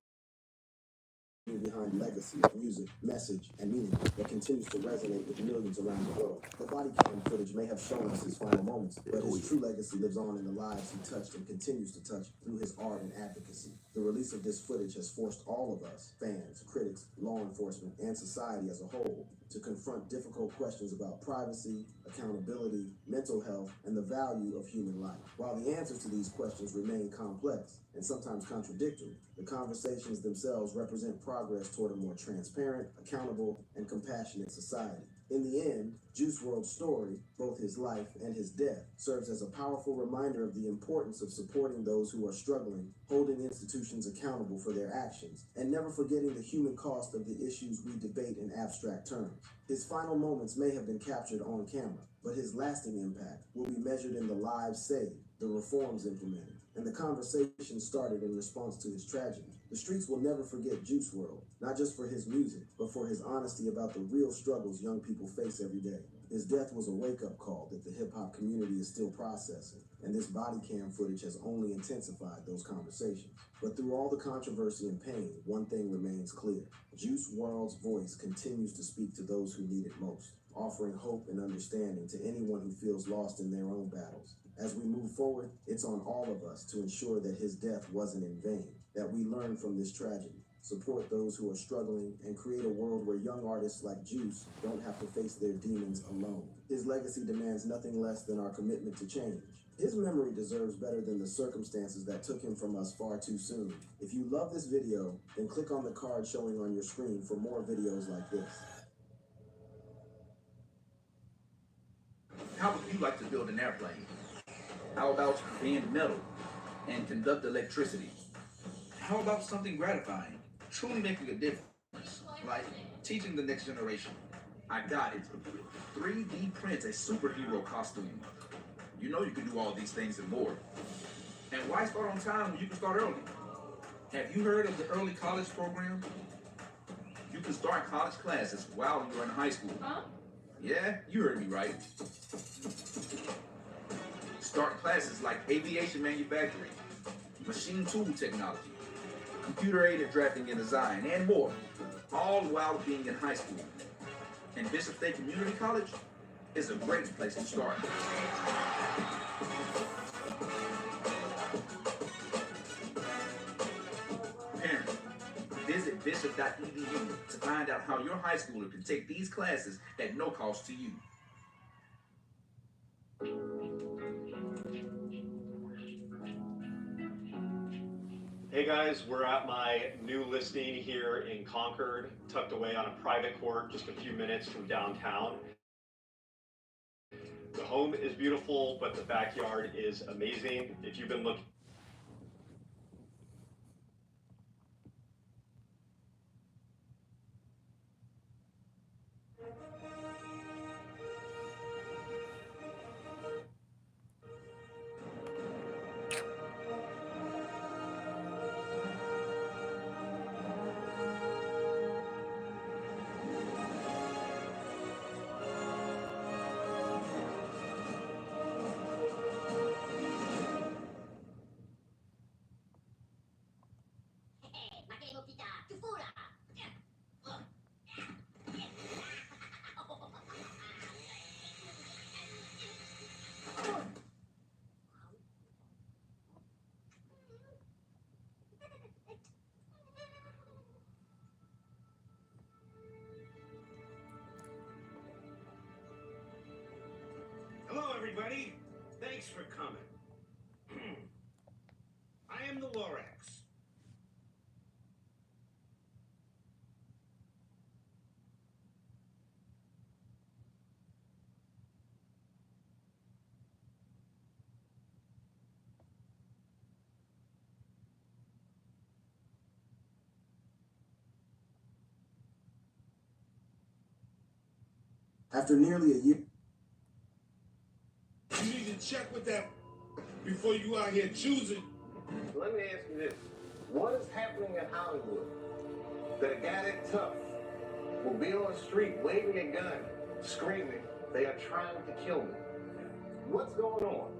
behind legacy of music, message, and meaning that continues to resonate with millions around the world. The body cam footage may have shown us his final moments, but his true legacy lives on in the lives he touched and continues to touch through his art and advocacy. The release of this footage has forced all of us, fans, critics, law enforcement, and society as a whole, to confront difficult questions about privacy, accountability, mental health, and the value of human life. While the answers to these questions remain complex and sometimes contradictory, the conversations themselves represent progress toward a more transparent, accountable, and compassionate society. In the end, Juice WRLD's story, both his life and his death, serves as a powerful reminder of the importance of supporting those who are struggling, holding institutions accountable for their actions, and never forgetting the human cost of the issues we debate in abstract terms. His final moments may have been captured on camera, but his lasting impact will be measured in the lives saved, the reforms implemented, and the conversation started in response to his tragedy. The streets will never forget Juice WRLD, not just for his music, but for his honesty about the real struggles young people face every day. His death was a wake-up call that the hip-hop community is still processing, and this body cam footage has only intensified those conversations. But through all the controversy and pain, one thing remains clear. Juice WRLD's voice continues to speak to those who need it most, offering hope and understanding to anyone who feels lost in their own battles. As we move forward, it's on all of us to ensure that his death wasn't in vain, that we learn from this tragedy, support those who are struggling, and create a world where young artists like Juice don't have to face their demons alone. His legacy demands nothing less than our commitment to change. His memory deserves better than the circumstances that took him from us far too soon. If you love this video, then click on the card showing on your screen for more videos like this.
How would you like to build an airplane? How about bend metal and conduct electricity? How about something gratifying, truly making a difference, like teaching the next generation? I got it. 3D print a superhero costume. You know you can do all these things and more. And why start on time when you can start early? Have you heard of the early college program? You can start college classes while you're in high school. Huh? Yeah, you heard me right. Start classes like aviation manufacturing, machine tool technology, computer-aided drafting and design, and more, all while being in high school. And Bishop State Community College is a great place to start. Parents, visit bishop.edu to find out how your high schooler can take these classes at no cost to you.
Hey guys, we're at my new listing here in Concord, tucked away on a private court just a few minutes from downtown. The home is beautiful, but the backyard is amazing. If you've been looking
everybody. Thanks for coming. I am the Lorax.
After nearly a year.
You need to check with that before you out here choosing.
Let me ask you this. What is happening in Hollywood that a guy that tough will be on the street waving a gun, screaming, they are trying to kill me? What's going on?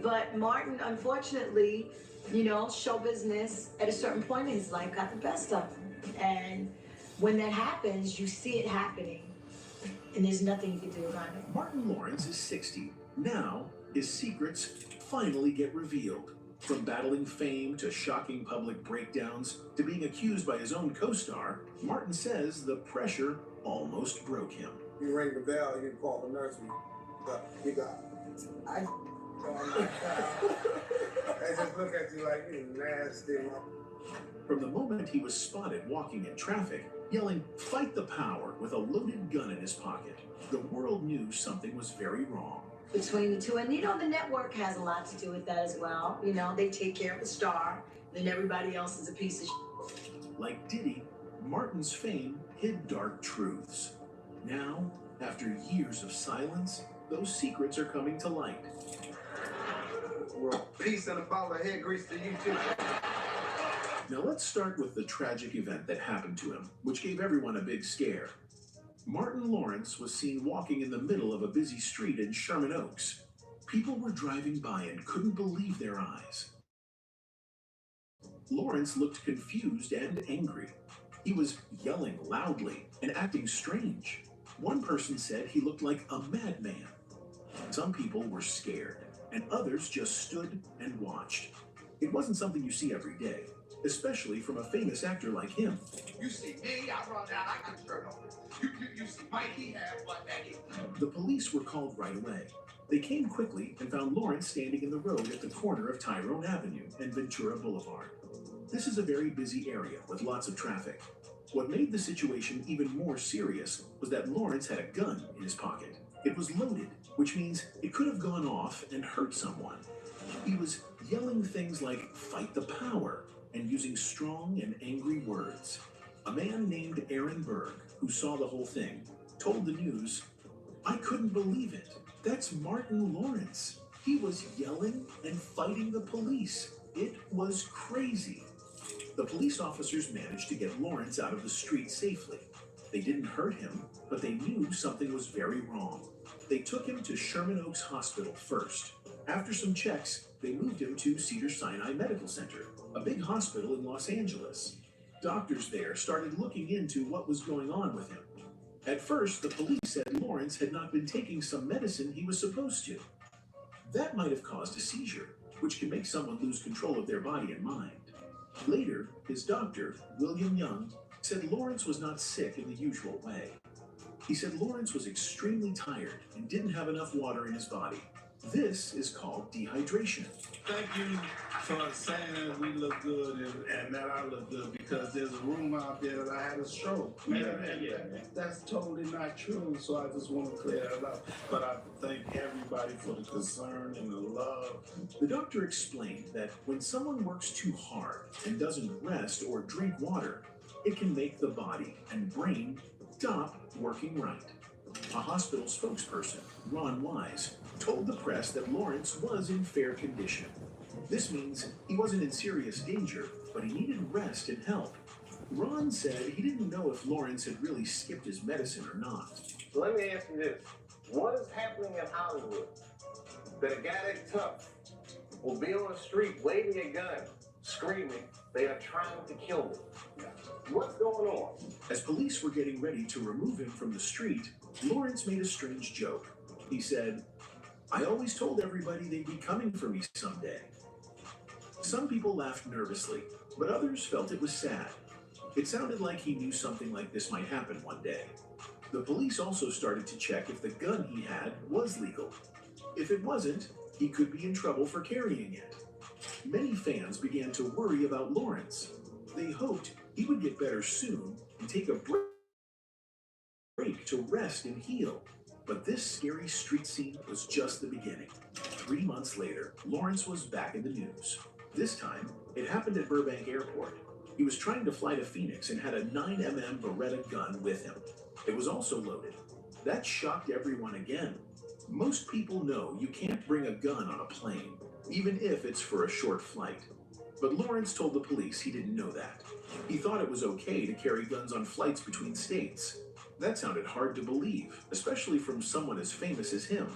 But Martin, unfortunately, show business at a certain point in his life got the best of him. And when that happens, you see it happening. And there's nothing you can do about it.
Martin Lawrence is 60. Now, his secrets finally get revealed. From battling fame to shocking public breakdowns to being accused by his own co-star, Martin says the pressure almost broke him.
You ring the bell, you call the nurse, you got, I just look at you like you nasty.
From the moment he was spotted walking in traffic, yelling, "Fight the power," with a loaded gun in his pocket, the world knew something was very wrong.
Between the two, and the network has a lot to do with that as well. They take care of the star, then everybody else is a piece of
Like Diddy, Martin's fame hid dark truths. Now, after years of silence, those secrets are coming to light.
Well, peace and a bottle of head grease to you too.
Now let's start with the tragic event that happened to him, which gave everyone a big scare. Martin Lawrence was seen walking in the middle of a busy street in Sherman Oaks. People were driving by and couldn't believe their eyes. Lawrence looked confused and angry. He was yelling loudly and acting strange. One person said he looked like a madman. Some people were scared, and others just stood and watched. It wasn't something you see every day, especially from a famous actor like him.
You see me, I run down, I got shirt on. You see Mike, he has what that is.
The police were called right away. They came quickly and found Lawrence standing in the road at the corner of Tyrone Avenue and Ventura Boulevard. This is a very busy area with lots of traffic. What made the situation even more serious was that Lawrence had a gun in his pocket. It was loaded, which means it could have gone off and hurt someone. He was yelling things like, "Fight the power," and using strong and angry words. A man named Aaron Berg, who saw the whole thing, told the news, "I couldn't believe it. That's Martin Lawrence. He was yelling and fighting the police. It was crazy." The police officers managed to get Lawrence out of the street safely. They didn't hurt him, but they knew something was very wrong. They took him to Sherman Oaks Hospital first. After some checks, they moved him to Cedars-Sinai Medical Center, a big hospital in Los Angeles. Doctors there started looking into what was going on with him. At first, the police said Lawrence had not been taking some medicine he was supposed to. That might have caused a seizure, which can make someone lose control of their body and mind. Later, his doctor, William Young, said Lawrence was not sick in the usual way. He said Lawrence was extremely tired and didn't have enough water in his body. This is called dehydration.
Thank you for saying we look good and that I look good, because there's a rumor out there that I had a stroke. That's totally not true, so I just want to clear that up. But I thank everybody for the concern and the love.
The doctor explained that when someone works too hard and doesn't rest or drink water, it can make the body and brain stop working right. A hospital spokesperson, Ron Wise, told the press that Lawrence was in fair condition. This means he wasn't in serious danger, but he needed rest and help. Ron said he didn't know if Lawrence had really skipped his medicine or not.
Let me ask you this. What is happening in Hollywood that a guy that tough will be on the street waving a gun, screaming, they are trying to kill me? What's going on?
As police were getting ready to remove him from the street, Lawrence made a strange joke. He said, "I always told everybody they'd be coming for me someday." Some people laughed nervously, but others felt it was sad. It sounded like he knew something like this might happen one day. The police also started to check if the gun he had was legal. If it wasn't, he could be in trouble for carrying it. Many fans began to worry about Lawrence. They hoped he would get better soon and take a break to rest and heal. But this scary street scene was just the beginning. 3 months later, Lawrence was back in the news. This time, it happened at Burbank Airport. He was trying to fly to Phoenix and had a 9mm Beretta gun with him. It was also loaded. That shocked everyone again. Most people know you can't bring a gun on a plane, even if it's for a short flight. But Lawrence told the police he didn't know that. He thought it was okay to carry guns on flights between states. That sounded hard to believe, especially from someone as famous as him.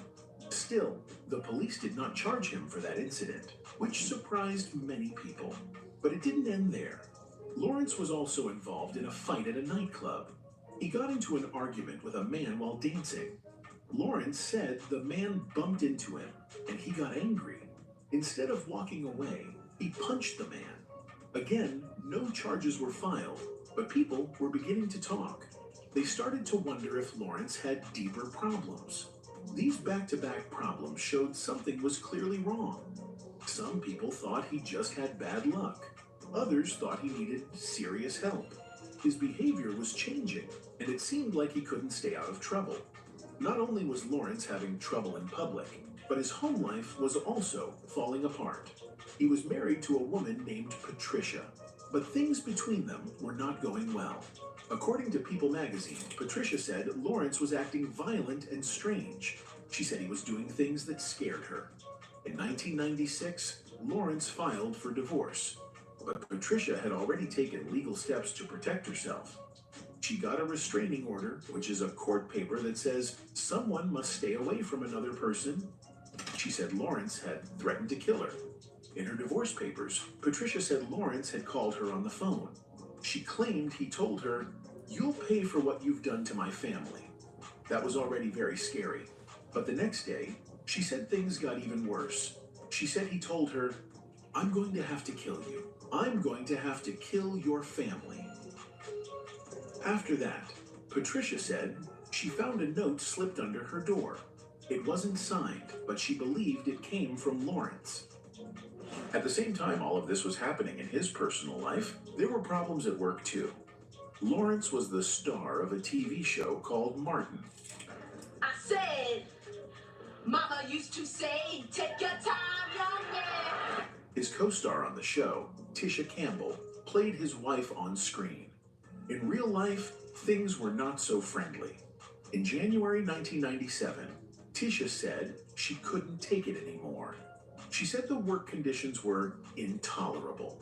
Still, the police did not charge him for that incident, which surprised many people. But it didn't end there. Lawrence was also involved in a fight at a nightclub. He got into an argument with a man while dancing. Lawrence said the man bumped into him, and he got angry. Instead of walking away, he punched the man. Again, no charges were filed, but people were beginning to talk. They started to wonder if Lawrence had deeper problems. These back-to-back problems showed something was clearly wrong. Some people thought he just had bad luck. Others thought he needed serious help. His behavior was changing, and it seemed like he couldn't stay out of trouble. Not only was Lawrence having trouble in public, but his home life was also falling apart. He was married to a woman named Patricia, but things between them were not going well. According to People magazine, Patricia said Lawrence was acting violent and strange. She said he was doing things that scared her. In 1996, Lawrence filed for divorce, but Patricia had already taken legal steps to protect herself. She got a restraining order, which is a court paper that says someone must stay away from another person. She said Lawrence had threatened to kill her. In her divorce papers, Patricia said Lawrence had called her on the phone. She claimed he told her, "You'll pay for what you've done to my family." That was already very scary. But the next day, she said things got even worse. She said he told her, "I'm going to have to kill you. I'm going to have to kill your family." After that, Patricia said she found a note slipped under her door. It wasn't signed, but she believed it came from Lawrence. At the same time all of this was happening in his personal life, there were problems at work too. Lawrence was the star of a TV show called Martin.
I said, Mama used to say, take your time, young man.
His co-star on the show, Tisha Campbell, played his wife on screen. In real life, things were not so friendly. In January 1997, Tisha said she couldn't take it anymore. She said the work conditions were intolerable.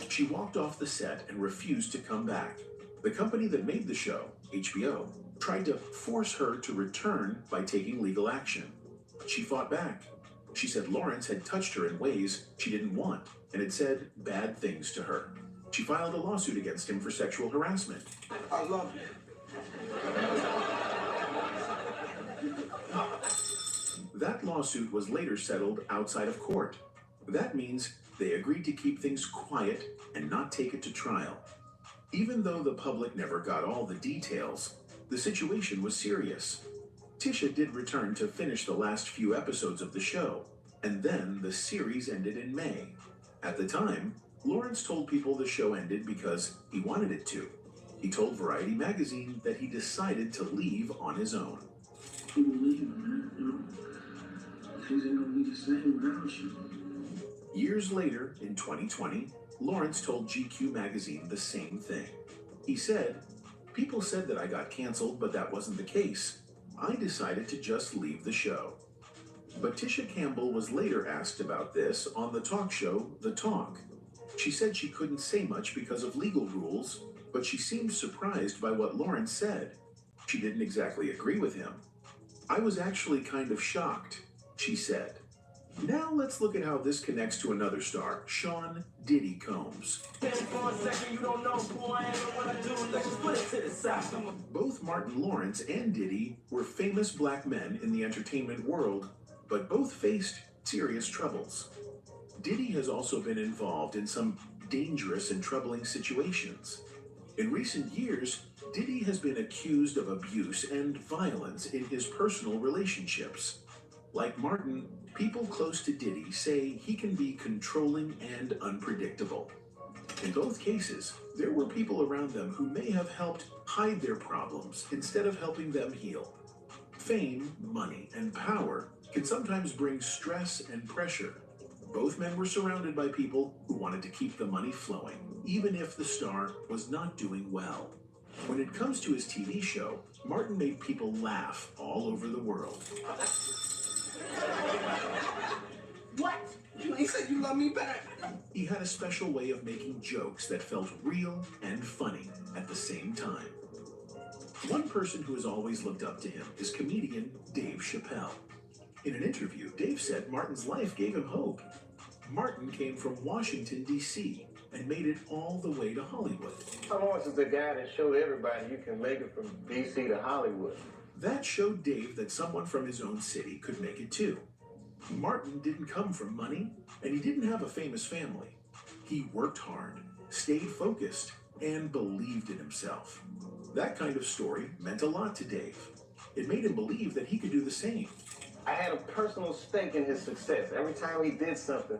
She walked off the set and refused to come back. The company that made the show, HBO, tried to force her to return by taking legal action. She fought back. She said Lawrence had touched her in ways she didn't want and had said bad things to her. She filed a lawsuit against him for sexual harassment.
I love you.
That lawsuit was later settled outside of court. That means they agreed to keep things quiet and not take it to trial. Even though the public never got all the details, the situation was serious. Tisha did return to finish the last few episodes of the show, and then the series ended in May. At the time, Lawrence told people the show ended because he wanted it to. He told Variety magazine that he decided to leave on his own.
You believe in that, you know? Things ain't gonna be the same without you.
Years later, in 2020, Lawrence told GQ magazine the same thing. He said, "People said that I got canceled, but that wasn't the case. I decided to just leave the show." But Tisha Campbell was later asked about this on the talk show, The Talk. She said she couldn't say much because of legal rules, but she seemed surprised by what Lawrence said. She didn't exactly agree with him. "I was actually kind of shocked," she said. Now let's look at how this connects to another star, Sean Diddy Combs. Both Martin Lawrence and Diddy were famous black men in the entertainment world, but both faced serious troubles. Diddy has also been involved in some dangerous and troubling situations. In recent years, Diddy has been accused of abuse and violence in his personal relationships. Like Martin, people close to Diddy say he can be controlling and unpredictable. In both cases, there were people around them who may have helped hide their problems instead of helping them heal. Fame, money, and power can sometimes bring stress and pressure. Both men were surrounded by people who wanted to keep the money flowing, even if the star was not doing well. When it comes to his TV show, Martin made people laugh all over the world.
What? You ain't said you love me back.
He had a special way of making jokes that felt real and funny at the same time. One person who has always looked up to him is comedian Dave Chappelle. In an interview, Dave said Martin's life gave him hope. Martin came from Washington, D.C., and made it all the way to Hollywood.
How much is the guy that showed everybody you can make it from D.C. to Hollywood?
That showed Dave that someone from his own city could make it too. Martin didn't come from money, and he didn't have a famous family. He worked hard, stayed focused, and believed in himself. That kind of story meant a lot to Dave. It made him believe that he could do the same.
I had a personal stake in his success. Every time he did something,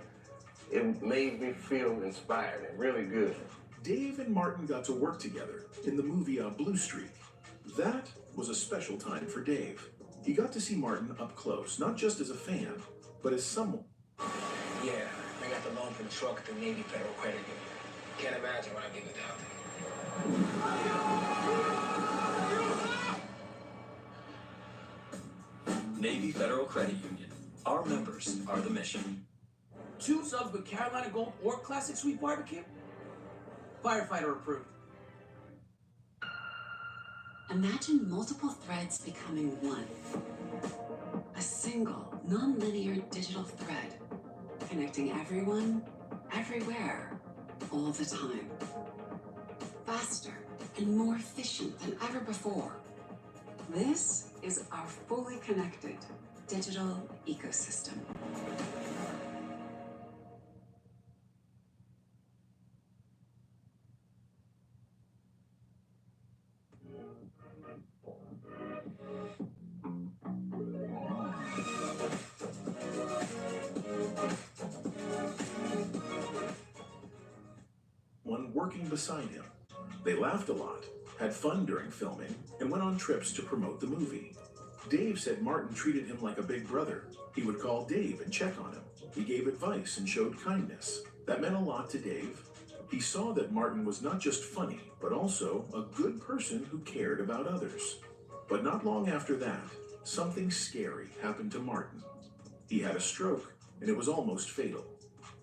it made me feel inspired and really good.
Dave and Martin got to work together in the movie Blue Streak. That was a special time for Dave. He got to see Martin up close, not just as a fan, but as someone.
Yeah, I got the loan for the truck at the Navy Federal Credit Union. Can't imagine what I did without them.
Navy Federal Credit Union. Our members are the mission.
2 subs with Carolina Gold or Classic Sweet Barbecue? Firefighter approved.
Imagine multiple threads becoming one. A single, non-linear digital thread connecting everyone, everywhere, all the time. Faster and more efficient than ever before. This is our fully connected digital ecosystem.
One working beside him. They laughed a lot, had fun during filming, and went on trips to promote the movie. Dave said Martin treated him like a big brother. He would call Dave and check on him. He gave advice and showed kindness. That meant a lot to Dave. He saw that Martin was not just funny, but also a good person who cared about others. But not long after that, something scary happened to Martin. He had a stroke, and it was almost fatal.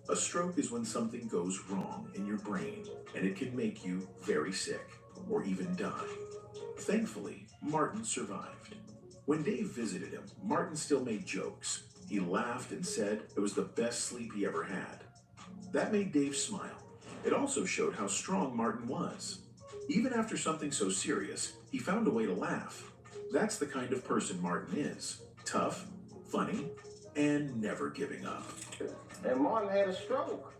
A stroke is when something goes wrong in your brain, and it can make you very sick, or even die. Thankfully, Martin survived. When Dave visited him, Martin still made jokes. He laughed and said it was the best sleep he ever had. That made Dave smile. It also showed how strong Martin was. Even after something so serious, he found a way to laugh. That's the kind of person Martin is. Tough, funny, and never giving up.
And Martin had a stroke.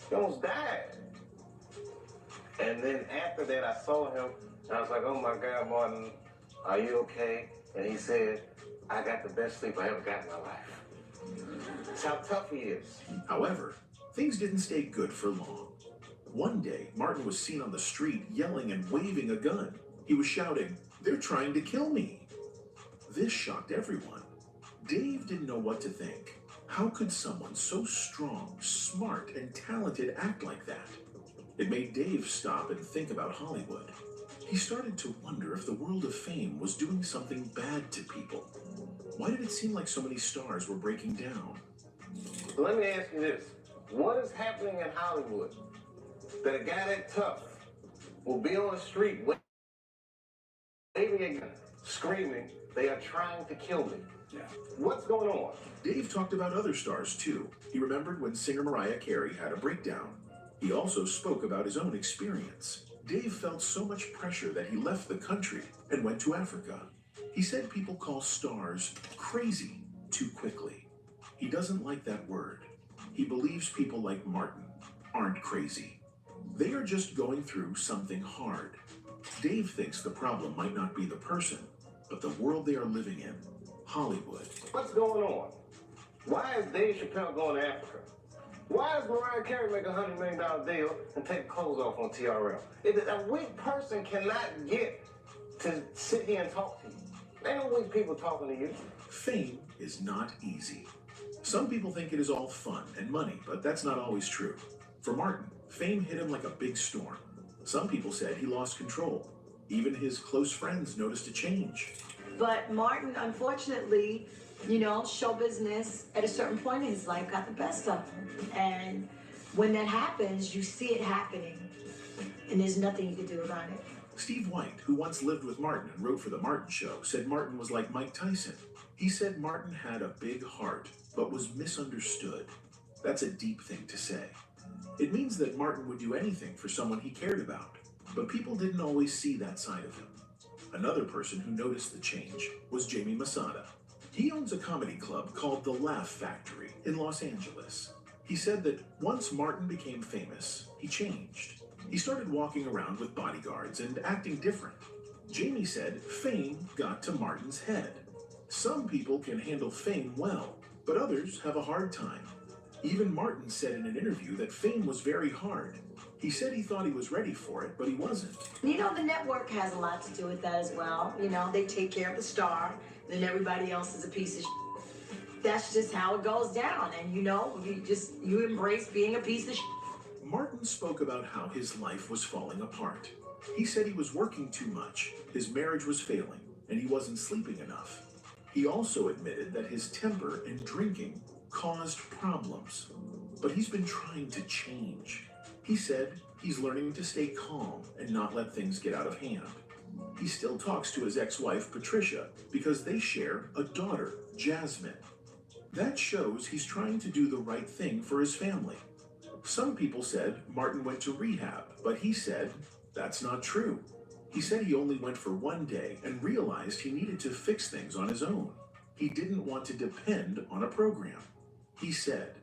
He almost died. And then after that, I saw him, and I was like, oh my God, Martin, are you okay? And he said, I got the best sleep I ever got in my life. That's how tough he is.
However, things didn't stay good for long. One day, Martin was seen on the street yelling and waving a gun. He was shouting, "They're trying to kill me." This shocked everyone. Dave didn't know what to think. How could someone so strong, smart, and talented act like that? It made Dave stop and think about Hollywood. He started to wonder if the world of fame was doing something bad to people. Why did it seem like so many stars were breaking down?
Let me ask you this. What is happening in Hollywood that a guy that tough will be on the street waving a gun, screaming, "They are trying to kill me"? Yeah. What's going on?
Dave talked about other stars too. He remembered when singer Mariah Carey had a breakdown. He also spoke about his own experience. Dave felt so much pressure that he left the country and went to Africa. He said people call stars crazy too quickly. He doesn't like that word. He believes people like Martin aren't crazy. They are just going through something hard. Dave thinks the problem might not be the person, but the world they are living in. Hollywood.
What's going on? Why is Dave Chappelle going to Africa? Why does Mariah Carey make a $100 million deal and take clothes off on TRL? A weak person cannot get to sit here and talk to you. Ain't no weak people talking to you.
Fame is not easy. Some people think it is all fun and money, but that's not always true. For Martin, fame hit him like a big storm. Some people said he lost control. Even his close friends noticed a change.
But Martin, unfortunately, show business at a certain point in his life got the best of him. And when that happens, you see it happening, and there's nothing you can do about it.
Steve White, who once lived with Martin and wrote for The Martin Show, said Martin was like Mike Tyson. He said Martin had a big heart, but was misunderstood. That's a deep thing to say. It means that Martin would do anything for someone he cared about, but people didn't always see that side of him. Another person who noticed the change was Jamie Masada. He owns a comedy club called The Laugh Factory in Los Angeles. He said that once Martin became famous, he changed. He started walking around with bodyguards and acting different. Jamie said fame got to Martin's head. Some people can handle fame well, but others have a hard time. Even Martin said in an interview that fame was very hard. He said he thought he was ready for it, but he wasn't.
The network has a lot to do with that as well. They take care of the star, then everybody else is a piece of shit. That's just how it goes down. And you embrace being a piece of shit.
Martin spoke about how his life was falling apart. He said he was working too much, his marriage was failing, and he wasn't sleeping enough. He also admitted that his temper and drinking caused problems, but he's been trying to change. He said he's learning to stay calm and not let things get out of hand. He still talks to his ex-wife, Patricia, because they share a daughter, Jasmine. That shows he's trying to do the right thing for his family. Some people said Martin went to rehab, but he said that's not true. He said he only went for one day and realized he needed to fix things on his own. He didn't want to depend on a program. He said,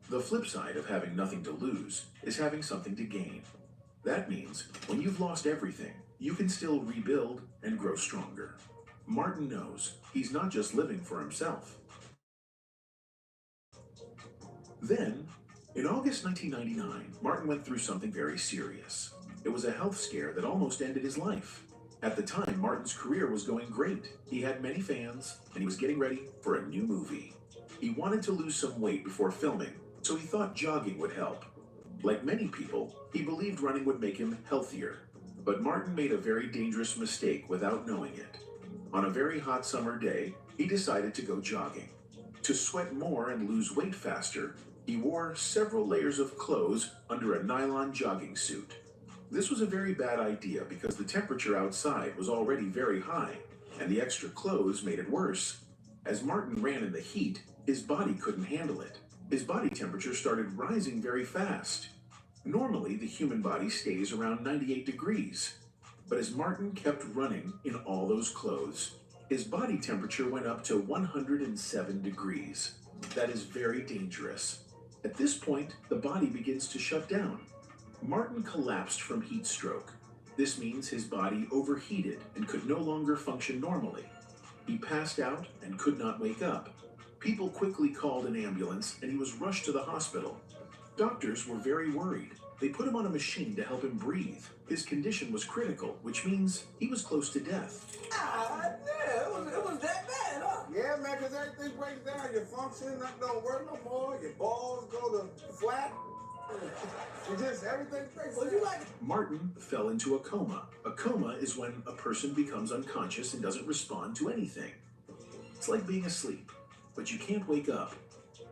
the flip side of having nothing to lose is having something to gain. That means when you've lost everything, you can still rebuild and grow stronger. Martin knows he's not just living for himself. Then, in August 1999, Martin went through something very serious. It was a health scare that almost ended his life. At the time, Martin's career was going great. He had many fans, and he was getting ready for a new movie. He wanted to lose some weight before filming, so he thought jogging would help. Like many people, he believed running would make him healthier. But Martin made a very dangerous mistake without knowing it. On a very hot summer day, he decided to go jogging. To sweat more and lose weight faster, he wore several layers of clothes under a nylon jogging suit. This was a very bad idea because the temperature outside was already very high, and the extra clothes made it worse. As Martin ran in the heat, his body couldn't handle it. His body temperature started rising very fast. Normally, the human body stays around 98 degrees. But as Martin kept running in all those clothes, his body temperature went up to 107 degrees. That is very dangerous. At this point, the body begins to shut down. Martin collapsed from heat stroke. This means his body overheated and could no longer function normally. He passed out and could not wake up. People quickly called an ambulance and he was rushed to the hospital. Doctors were very worried. They put him on a machine to help him breathe. His condition was critical, which means he was close to death.
Yeah, it was that bad, huh? Yeah, man, because everything breaks down. Your function don't work no more. Your balls go to flat. Everything breaks down.
Martin fell into a coma. A coma is when a person becomes unconscious and doesn't respond to anything. It's like being asleep, but you can't wake up.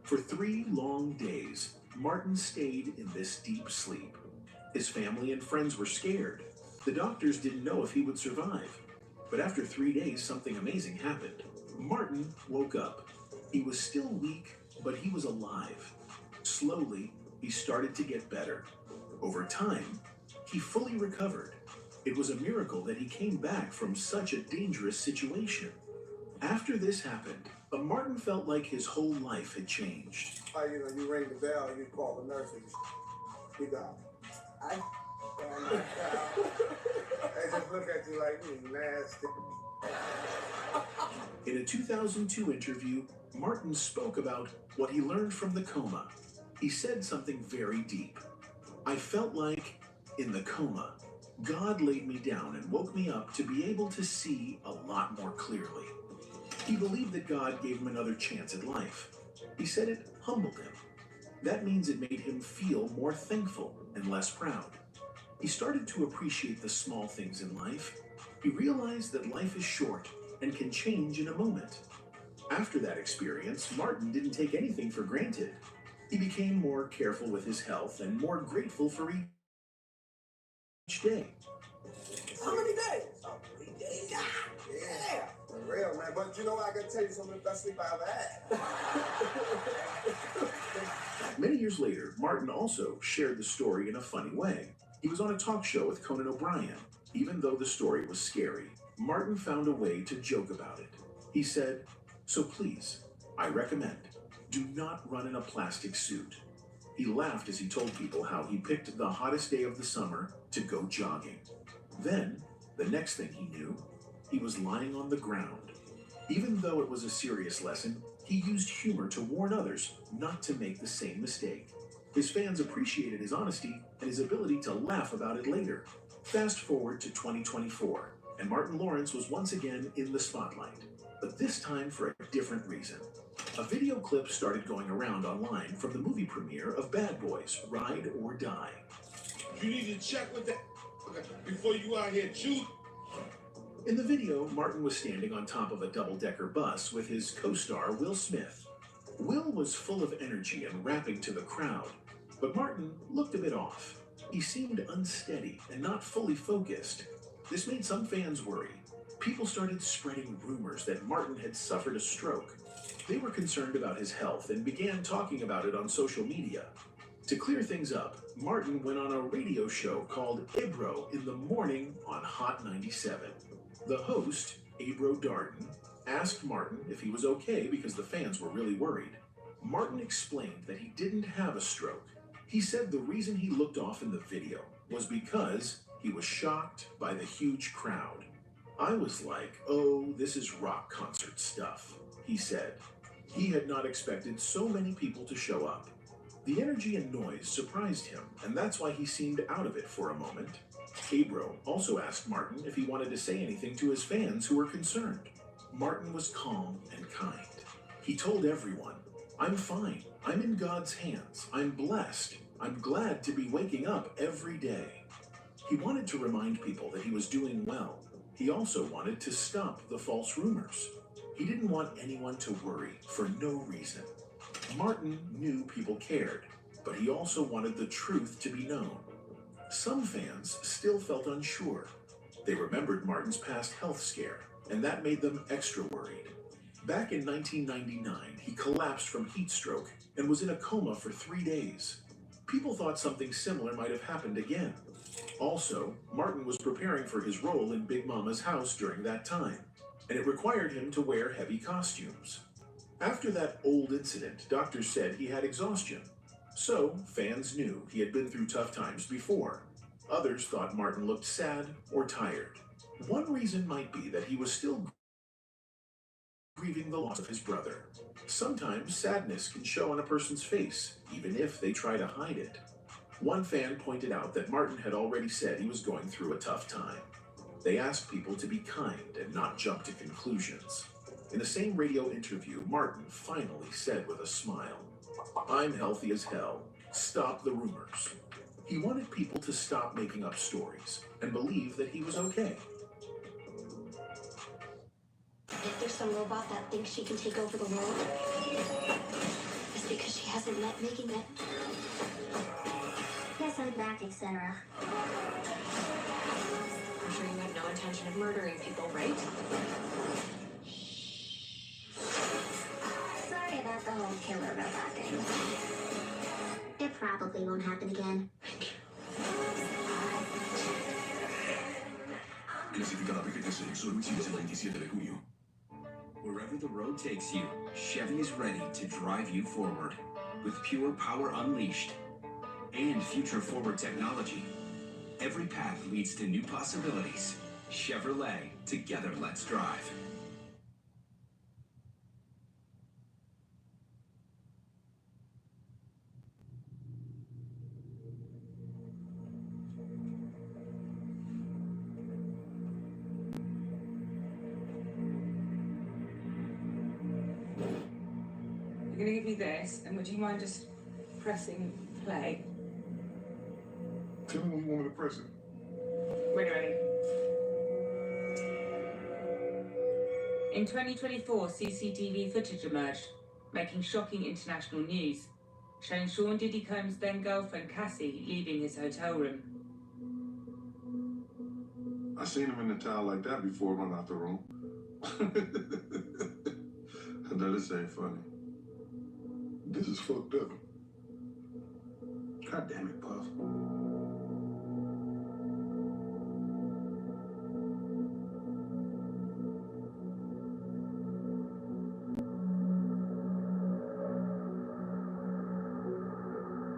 For 3 long days, Martin stayed in this deep sleep. His family and friends were scared. The doctors didn't know if he would survive. But after 3 days, something amazing happened. Martin woke up. He was still weak, but he was alive. Slowly, he started to get better. Over time, he fully recovered. It was a miracle that he came back from such a dangerous situation. After this happened, Martin felt like his whole life had changed.
You ring the bell, you call the nurse, and you go. They just look at you like you nasty.
In a 2002 interview, Martin spoke about what he learned from the coma. He said something very deep. I felt like, in the coma, God laid me down and woke me up to be able to see a lot more clearly. He believed that God gave him another chance at life. He said it humbled him. That means it made him feel more thankful and less proud. He started to appreciate the small things in life. He realized that life is short and can change in a moment. After that experience, Martin didn't take anything for granted. He became more careful with his health and more grateful for each day.
How many days? Oh, 3 days. Yeah. For real, man. But you know, I can tell you some of the best sleep I ever had.
Many years later, Martin also shared the story in a funny way. He was on a talk show with Conan O'Brien. Even though the story was scary, Martin found a way to joke about it. He said, "So please, I recommend, do not run in a plastic suit." He laughed as he told people how he picked the hottest day of the summer to go jogging. Then, the next thing he knew, he was lying on the ground. Even though it was a serious lesson, he used humor to warn others not to make the same mistake. His fans appreciated his honesty and his ability to laugh about it later. Fast forward to 2024, and Martin Lawrence was once again in the spotlight, but this time for a different reason. A video clip started going around online from the movie premiere of Bad Boys: Ride or Die.
You need to check with that before you out here shoot.
In the video, Martin was standing on top of a double-decker bus with his co-star Will Smith. Will was full of energy and rapping to the crowd, but Martin looked a bit off. He seemed unsteady and not fully focused. This made some fans worry. People started spreading rumors that Martin had suffered a stroke. They were concerned about his health and began talking about it on social media. To clear things up, Martin went on a radio show called Ibro in the Morning on Hot 97. The host, Abro Darden, asked Martin if he was okay because the fans were really worried. Martin explained that he didn't have a stroke. He said the reason he looked off in the video was because he was shocked by the huge crowd. I was like, oh, this is rock concert stuff, he said. He had not expected so many people to show up. The energy and noise surprised him, and that's why he seemed out of it for a moment. Abro also asked Martin if he wanted to say anything to his fans who were concerned. Martin was calm and kind. He told everyone, "I'm fine. I'm in God's hands. I'm blessed. I'm glad to be waking up every day." He wanted to remind people that he was doing well. He also wanted to stop the false rumors. He didn't want anyone to worry for no reason. Martin knew people cared, but he also wanted the truth to be known. Some fans still felt unsure. They remembered Martin's past health scare, and that made them extra worried. Back in 1999, he collapsed from heat stroke and was in a coma for 3 days. People thought something similar might have happened again. Also, Martin was preparing for his role in Big Mama's house during that time, and it required him to wear heavy costumes. After that old incident, doctors said he had exhaustion. So, fans knew he had been through tough times before. Others thought Martin looked sad or tired. One reason might be that he was still grieving the loss of his brother. Sometimes sadness can show on a person's face, even if they try to hide it. One fan pointed out that Martin had already said he was going through a tough time. They asked people to be kind and not jump to conclusions. In the same radio interview, Martin finally said with a smile, "I'm healthy as hell. Stop the rumors." He wanted people to stop making up stories and believe that he was okay.
If there's some robot that thinks she can take over the world, it's because she hasn't met making it. Yes, I'm back, etc.
I'm sure you have no intention of murdering people, right?
Sorry about the whole killer robot thing. It probably won't happen again.
Clasificada PGTC, solo exhibe el 27 de junio.
Wherever the road takes you, Chevy is ready to drive you forward. With pure power unleashed and future-forward technology, every path leads to new possibilities. Chevrolet, together let's drive.
I'm going to give you this, and would you mind just pressing play?
Tell me when you want me to press it.
Ready. In 2024, CCTV footage emerged, making shocking international news, showing Sean Diddy Combs' then-girlfriend Cassie leaving his hotel room.
I seen him in the towel like that before run out the room. I know this ain't funny. This is fucked up.
God damn it, Puff.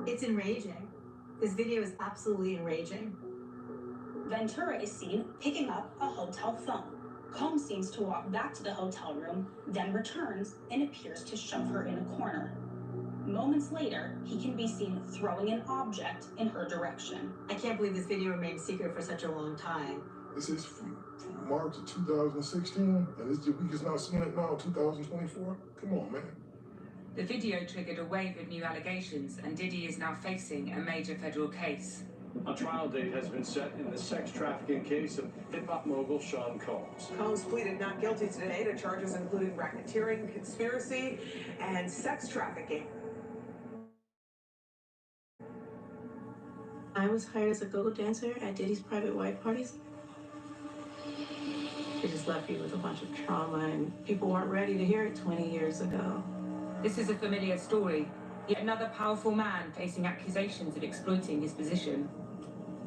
It's enraging. This video is absolutely enraging.
Ventura is seen picking up a hotel phone. Combs seems to walk back to the hotel room, then returns and appears to shove her in a corner. Moments later, he can be seen throwing an object in her direction.
I can't believe this video remained secret for such a long time.
This is from March of 2016, and we just now seeing it now, 2024? Come on, man.
The video triggered a wave of new allegations, and Diddy is now facing a major federal case.
A trial date has been set in the sex trafficking case of hip-hop mogul Sean Combs.
Combs pleaded not guilty today to charges including racketeering, conspiracy, and sex trafficking.
I was hired as a go-go dancer at Diddy's private white parties. It just left me with a bunch of trauma, and people weren't ready to hear it 20 years ago.
This is a familiar story, yet another powerful man facing accusations of exploiting his position.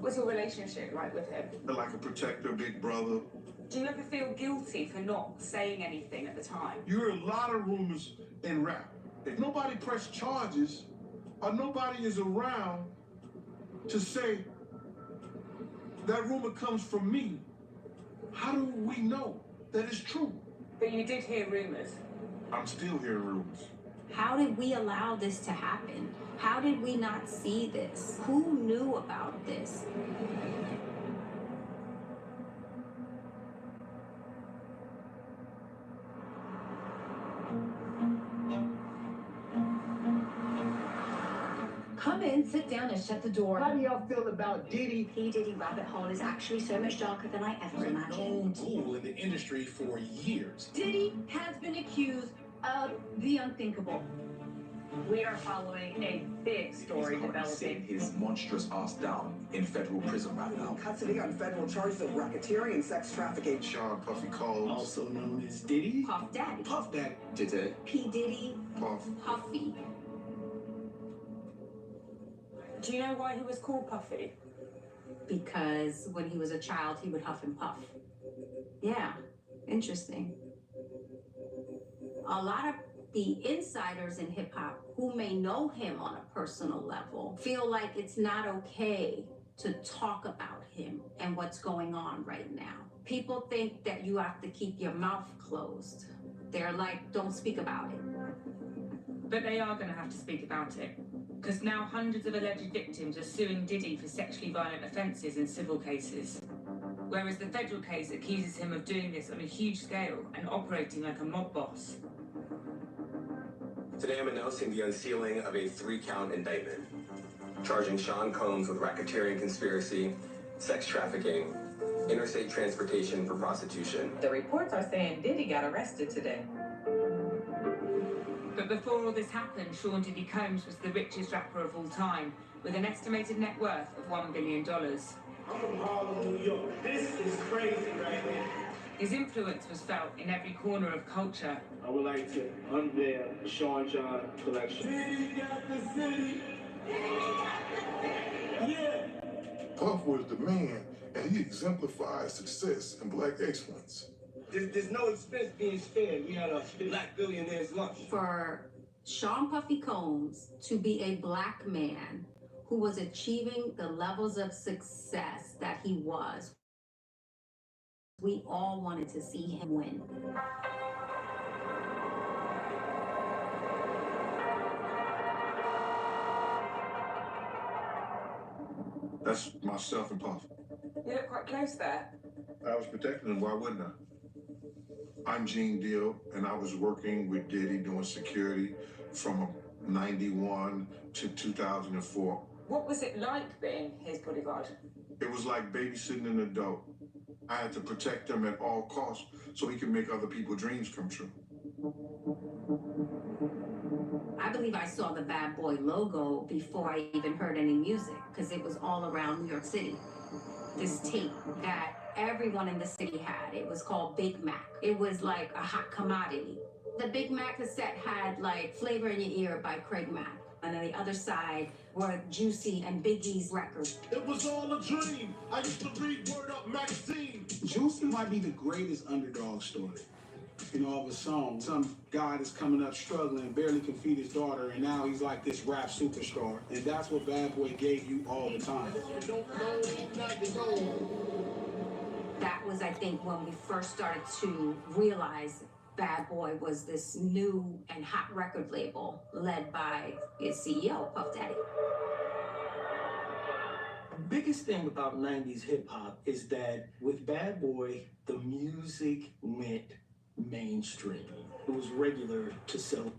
What's your relationship like with him?
Like a protector, big brother.
Do you ever feel guilty for not saying anything at the time?
You hear a lot of rumors in rap. If nobody press charges, or nobody is around to say that rumor comes from me, how do we know that it's true?
But you did hear rumors.
I'm still hearing rumors.
How did we allow this to happen? How did we not see this? Who knew about this?
Come in, sit down, and shut the door.
How do y'all feel about Diddy?
P. Diddy rabbit hole is actually so much darker than I ever imagined.
Known in the industry for years.
Diddy has been accused of the unthinkable. We are following a big story developing.
His monstrous ass down in federal prison right now.
Custody on federal charges of racketeering and sex trafficking.
Sean Puffy Combs,
also known as Diddy.
Puff Daddy.
Puff Daddy.
Diddy.
P. Diddy.
Puff.
Puffy.
Do you know why he was called Puffy?
Because when he was a child, he would huff and puff. Yeah, interesting. A lot of the insiders in hip-hop who may know him on a personal level feel like it's not okay to talk about him and what's going on right now. People think that you have to keep your mouth closed. They're like, don't speak about it.
But they are going to have to speak about it. Because now hundreds of alleged victims are suing Diddy for sexually violent offences in civil cases. Whereas the federal case accuses him of doing this on a huge scale and operating like a mob boss.
Today I'm announcing the unsealing of a 3-count indictment, charging Sean Combs with racketeering conspiracy, sex trafficking, interstate transportation for prostitution.
The reports are saying Diddy got arrested today.
But before all this happened, Sean Diddy Combs was the richest rapper of all time, with an estimated net worth of $1 billion.
I'm from Harlem, New York. This is crazy right here.
His influence was felt in every corner of culture.
I would like to unveil the Sean John collection. Diddy got the city. Yeah.
Puff was the man, and he exemplified success and black excellence.
There's no expense being spared. We had a black billionaire's lunch.
For Sean Puffy Combs to be a black man who was achieving the levels of success that he was, we all wanted to see him win.
That's myself and Puff.
You look quite close there.
I was protecting him, why wouldn't I? I'm Gene Deal, and I was working with Diddy doing security from 91 to 2004.
What was it like being his bodyguard?
It was like babysitting an adult. I had to protect him at all costs so he could make other people's dreams come true.
I believe I saw the Bad Boy logo before I even heard any music, because it was all around New York City. This tape that everyone in the city had, it was called Big Mac. It was like a hot commodity. The Big Mac cassette had like Flavor in Your Ear by Craig Mack. And on the other side were Juicy and Biggie's records.
It was all a dream. I used to read Word Up magazine. Juicy might be the greatest underdog story. You know, of a song. Some guy that's coming up struggling, barely can feed his daughter, and now he's like this rap superstar. And that's what Bad Boy gave you all the time.
That was, I think, when we first started to realize Bad Boy was this new and hot record label led by its CEO, Puff Daddy.
The biggest thing about 90s hip-hop is that with Bad Boy, the music went mainstream. It was regular to sell.